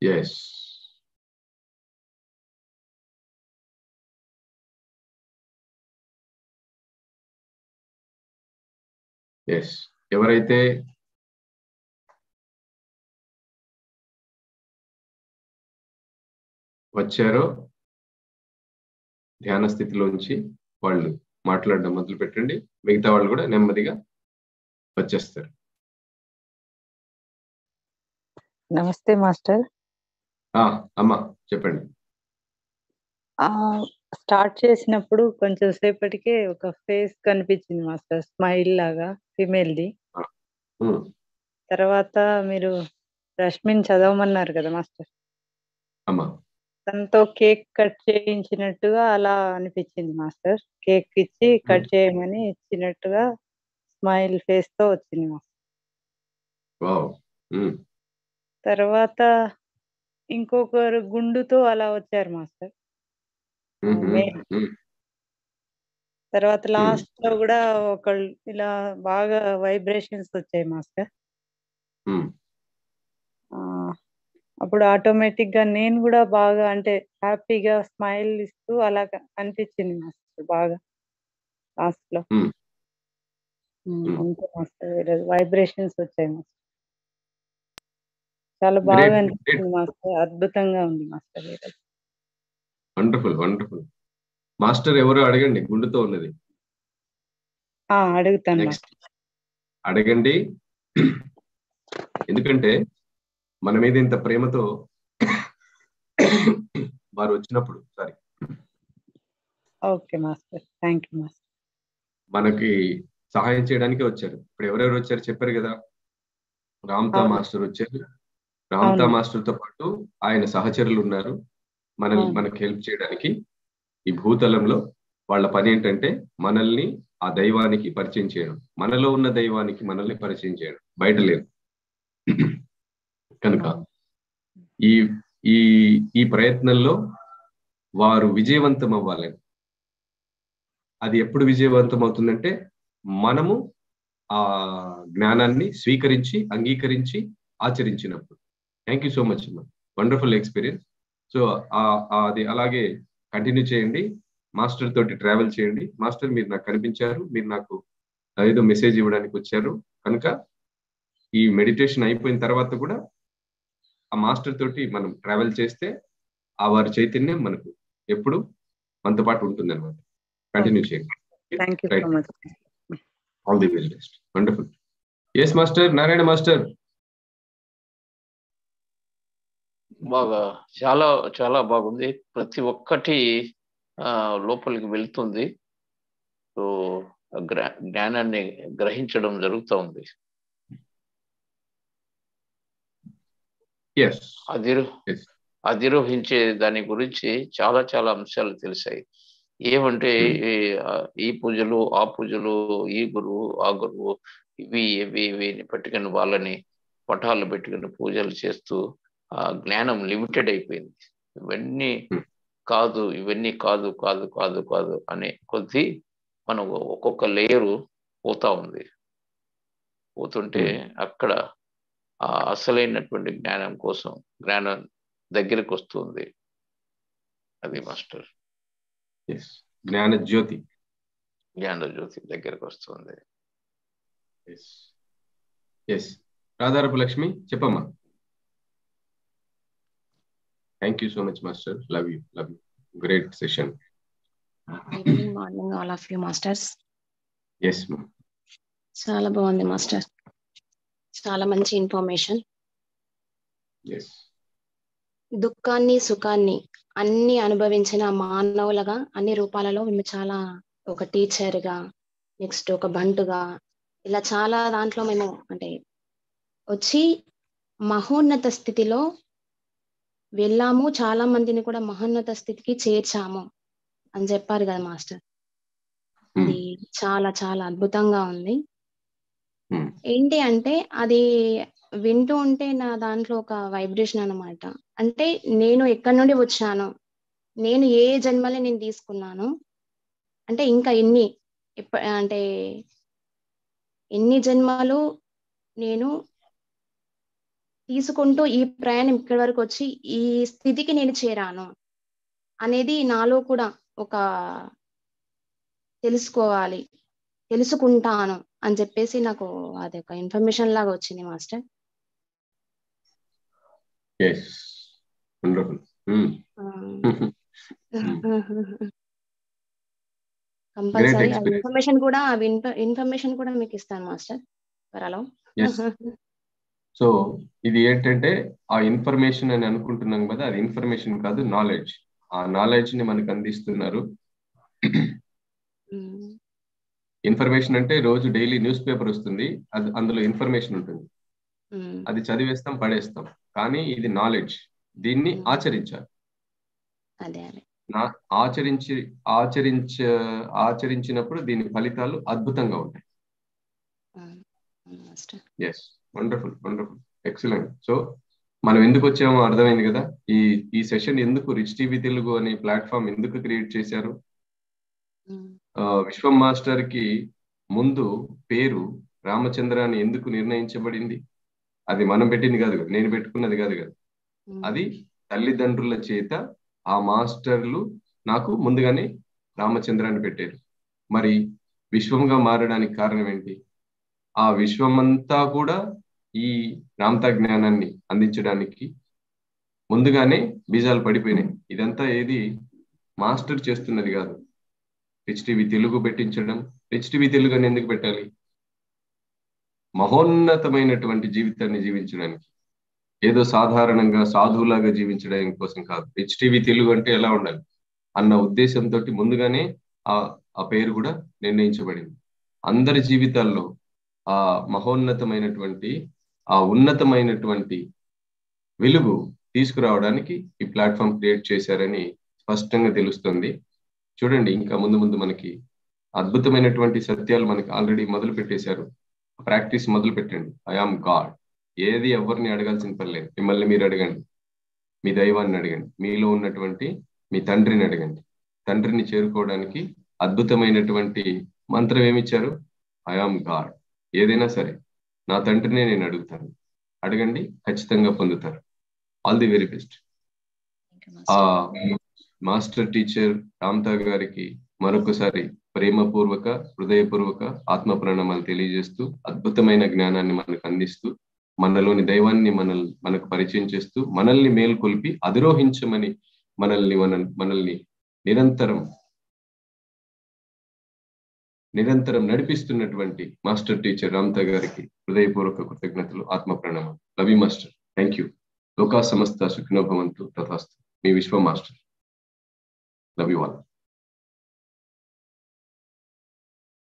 yes yes ఎవరైతే వచ్చారో ధ్యాన స్థితిలోంచి వాళ్ళు మాట్లాడడం మొదలు పెట్టండి. మిగతా వాళ్ళు కూడా నెమ్మదిగా వచ్చేస్తారు. నమస్తే మాస్టర్. అమ్మా చెప్పండి. స్టార్ట్ చేసినప్పుడు కొంచెం సేపటికే ఒక ఫేస్ కనిపించింది మాస్టర్, స్మైల్ లాగా, ఫిమేల్ది. తర్వాత మీరు రష్మిని చదవమన్నారు కదా మాస్టర్, అమ్మా తనతో కేక్ కట్ చేయించినట్టుగా అలా అనిపించింది మాస్టర్. కేక్ ఇచ్చి కట్ చేయమని ఇచ్చినట్టుగా స్మైల్ ఫేస్ తో వచ్చింది మాస్టర్. తర్వాత ఇంకొకరు గుండుతో అలా వచ్చారు మాస్టర్. తర్వాత లాస్ట్ లో కూడా ఒకళ్ళు ఇలా బాగా వైబ్రేషన్స్ వచ్చాయి మాస్టర్. అప్పుడు ఆటోమేటిక్ గా నేను కూడా బాగా అంటే హ్యాపీగా స్మైల్ ఇస్తూ అలా అనిపించింది మాస్టర్ బాగా లాస్ట్ లో. అంతే మాస్టర్, వైబ్రేషన్స్ వచ్చాయి మాస్టర్. చాలా బాగా అనిపించింది మాస్టర్, అద్భుతంగా ఉంది మాస్టర్. Wonderful wonderful. మాస్టర్ ఎవరు అడగండి, గుండుతో ఉన్నది. అడుగుతాను. నెక్స్ట్ అడగండి, ఎందుకంటే మన మీద ఇంత ప్రేమతో వారు వచ్చినప్పుడు sorry okay master, thank you master. మనకి సహాయం చేయడానికి వచ్చారు. ఇప్పుడు ఎవరెవరు వచ్చారు చెప్పారు కదా. రామ్తా మాస్టర్ వచ్చారు. రామ్తా మాస్టర్ తో పాటు ఆయన సహచరులు ఉన్నారు మనకి హెల్ప్ చేయడానికి. ఈ భూతలంలో వాళ్ళ పని ఏంటంటే మనల్ని ఆ దైవానికి పరిచయం చేయడం, మనలో ఉన్న దైవానికి మనల్ని పరిచయం చేయడం, బయట లేదు. కనుక ఈ ఈ ఈ ప్రయత్నంలో వారు విజయవంతం అవ్వాలని. అది ఎప్పుడు విజయవంతం అవుతుందంటే మనము ఆ జ్ఞానాన్ని స్వీకరించి అంగీకరించి ఆచరించినప్పుడు. థ్యాంక్ యూ సో మచ్ అమ్మా, వండర్ఫుల్ ఎక్స్పీరియన్స్. సో అది అలాగే కంటిన్యూ చేయండి. మాస్టర్ తోటి ట్రావెల్ చేయండి. మాస్టర్ మీరు నాకు కనిపించారు, మీరు నాకు ఏదో మెసేజ్ ఇవ్వడానికి వచ్చారు. కనుక ఈ మెడిటేషన్ అయిపోయిన తర్వాత కూడా ఆ మాస్టర్ తోటి మనం ట్రావెల్ చేస్తే ఆ వారి చైతన్యం మనకు ఎప్పుడు మనతో పాటు ఉంటుంది అనమాట. కంటిన్యూ చేయండి. All the very best. Wonderful. Yes master, Narayana master. బాగా చాలా చాలా బాగుంది. ప్రతి ఒక్కటి లోపలికి వెళ్తుంది. సో జ్ఞానాన్ని గ్రహించడం జరుగుతూ ఉంది. అధిరోహించే దాని గురించి చాలా చాలా అంశాలు తెలిసాయి. ఏమంటే ఈ పూజలు ఆ పూజలు, ఈ గురువు ఆ గురువు, ఇవి పెట్టుకుని వాళ్ళని పటాలు పెట్టుకుని పూజలు చేస్తూ ఆ జ్ఞానం లిమిటెడ్ అయిపోయింది. ఇవన్నీ కాదు అనే కొద్ది మనం ఒక్కొక్క లేయరు పోతుంటే అక్కడ ఆ అసలైనటువంటి జ్ఞానం దగ్గరికి వస్తుంది. అది మాస్టర్, జ్ఞాన జ్యోతి దగ్గరకు వస్తుంది. రాధారపు లక్ష్మి చెప్పమ్మా. Thank you so much master. Love you. Great session. Evening, morning all of you masters. Yes మా. చాలా బాగుంది మాస్టర్, చాలా మంచి ఇన్ఫర్మేషన్. దుఃఖాన్ని సుఖాన్ని అన్ని అనుభవించిన మానవులుగా అన్ని రూపాలలో మేము చాలా, ఒక టీచర్గా, నెక్స్ట్ ఒక బంటుగా, ఇలా చాలా దాంట్లో మేము అంటే వచ్చి మహోన్నత స్థితిలో వెళ్ళాము. చాలా మందిని కూడా మహోన్నత స్థితికి చేర్చాము అని చెప్పారు కదా మాస్టర్. అది చాలా చాలా అద్భుతంగా ఉంది. ఏంటి అంటే అది వింటూ ఉంటే నా దాంట్లో ఒక వైబ్రేషన్ అన్నమాట. అంటే నేను ఎక్కడి నుండి వచ్చాను, నేను ఏ జన్మలే నేను తీసుకున్నాను, అంటే ఇంకా అంటే ఎన్ని జన్మలు నేను తీసుకుంటూ ఈ ప్రయాణం ఇక్కడి వరకు వచ్చి ఈ స్థితికి నేను చేరాను అనేది నాలో కూడా ఒక తెలుసుకుంటాను అని చెప్పేసి నాకు అది ఒక ఇన్ఫర్మేషన్ లాగా వచ్చింది మాస్టర్. కంపల్సరీ ఇన్ఫర్మేషన్ కూడా మీకు ఇస్తాను మాస్టర్. హలో. సో ఇది ఏంటంటే ఆ ఇన్ఫర్మేషన్ అని అనుకుంటున్నాం కదా, అది ఇన్ఫర్మేషన్ కాదు, నాలెడ్జ్. ఆ నాలెడ్జ్ ని మనకు అందిస్తున్నారు. ఇన్ఫర్మేషన్ అంటే రోజు డైలీ న్యూస్ పేపర్ వస్తుంది, అది అందులో ఇన్ఫర్మేషన్ ఉంటుంది, అది చదివేస్తాం పడేస్తాం. కానీ ఇది నాలెడ్జ్, దీన్ని ఆచరించాలి. ఆచరించినప్పుడు దీని ఫలితాలు అద్భుతంగా ఉంటాయి. Wonderful, excellent. సో మనం ఎందుకు వచ్చామో అర్థమైంది కదా. ఈ సెషన్ ఎందుకు రిచ్ టీవీ తెలుగు అనే ప్లాట్ఫామ్ ఎందుకు క్రియేట్ చేశారు? విశ్వం మాస్టర్ కి ముందు పేరు రామచంద్ర అని ఎందుకు నిర్ణయించబడింది? అది మనం పెట్టింది కాదు కదా, నేను పెట్టుకున్నది కాదు కదా. అది తల్లిదండ్రుల చేత ఆ మాస్టర్లు నాకు ముందుగానే రామచంద్ర అని పెట్టారు. మరి విశ్వంగా మారడానికి కారణం ఏంటి? ఆ విశ్వమంతా కూడా ఈ రామ్తా జ్ఞానాన్ని అందించడానికి ముందుగానే బీజాలు పడిపోయినాయి. ఇదంతా ఏది మాస్టర్ చేస్తున్నది కాదు. రిచ్ టీవీ తెలుగు పెట్టించడం, రిచ్ టీవీ తెలుగు అని ఎందుకు పెట్టాలి? మహోన్నతమైనటువంటి జీవితాన్ని జీవించడానికి, ఏదో సాధారణంగా సాధువులాగా జీవించడానికి కోసం కాదు. రిచ్ టీవీ తెలుగు అంటే ఎలా ఉండాలి అన్న ఉద్దేశంతో ముందుగానే ఆ పేరు కూడా నిర్ణయించబడింది. అందరి జీవితాల్లో ఆ మహోన్నతమైనటువంటి, ఆ ఉన్నతమైనటువంటి వెలుగు తీసుకురావడానికి ఈ ప్లాట్ఫామ్ క్రియేట్ చేశారని స్పష్టంగా తెలుస్తుంది. చూడండి, ఇంకా ముందు మనకి అద్భుతమైనటువంటి సత్యాలు మనకి ఆల్రెడీ మొదలు పెట్టేశారు. ప్రాక్టీస్ మొదలు పెట్టండి. I am God. ఏది ఎవరిని అడగాల్సిన పని లేదు. మిమ్మల్ని మీరు అడగండి, మీ దైవాన్ని అడగండి, మీలో ఉన్నటువంటి మీ తండ్రిని అడగండి. తండ్రిని చేరుకోవడానికి అద్భుతమైనటువంటి మంత్రం ఏమిచ్చారు? I am God. ఏదైనా సరే నా తండ్రినే నేను అడుగుతాను. అడగండి, ఖచ్చితంగా పొందుతారు. All the very best. Master teacher Ramtha గారికి మరొకసారి ప్రేమపూర్వక, హృదయపూర్వక ఆత్మ ప్రణామాలు తెలియజేస్తూ, అద్భుతమైన జ్ఞానాన్ని మనకు అందిస్తూ, మనలోని దైవాన్ని మనకు పరిచయం చేస్తూ, మనల్ని మేల్కొల్పి అధిరోహించమని మనల్ని నిరంతరం నడిపిస్తున్నటువంటి మాస్టర్ టీచర్ రామ్తా గారికి హృదయపూర్వక కృతజ్ఞతలు, ఆత్మ ప్రణామాలు. Love you master. Thank you. లోకా సమస్త సుఖినో భవంతు. తథాస్తు. మీ విశ్వం మాస్టర్. Love you all.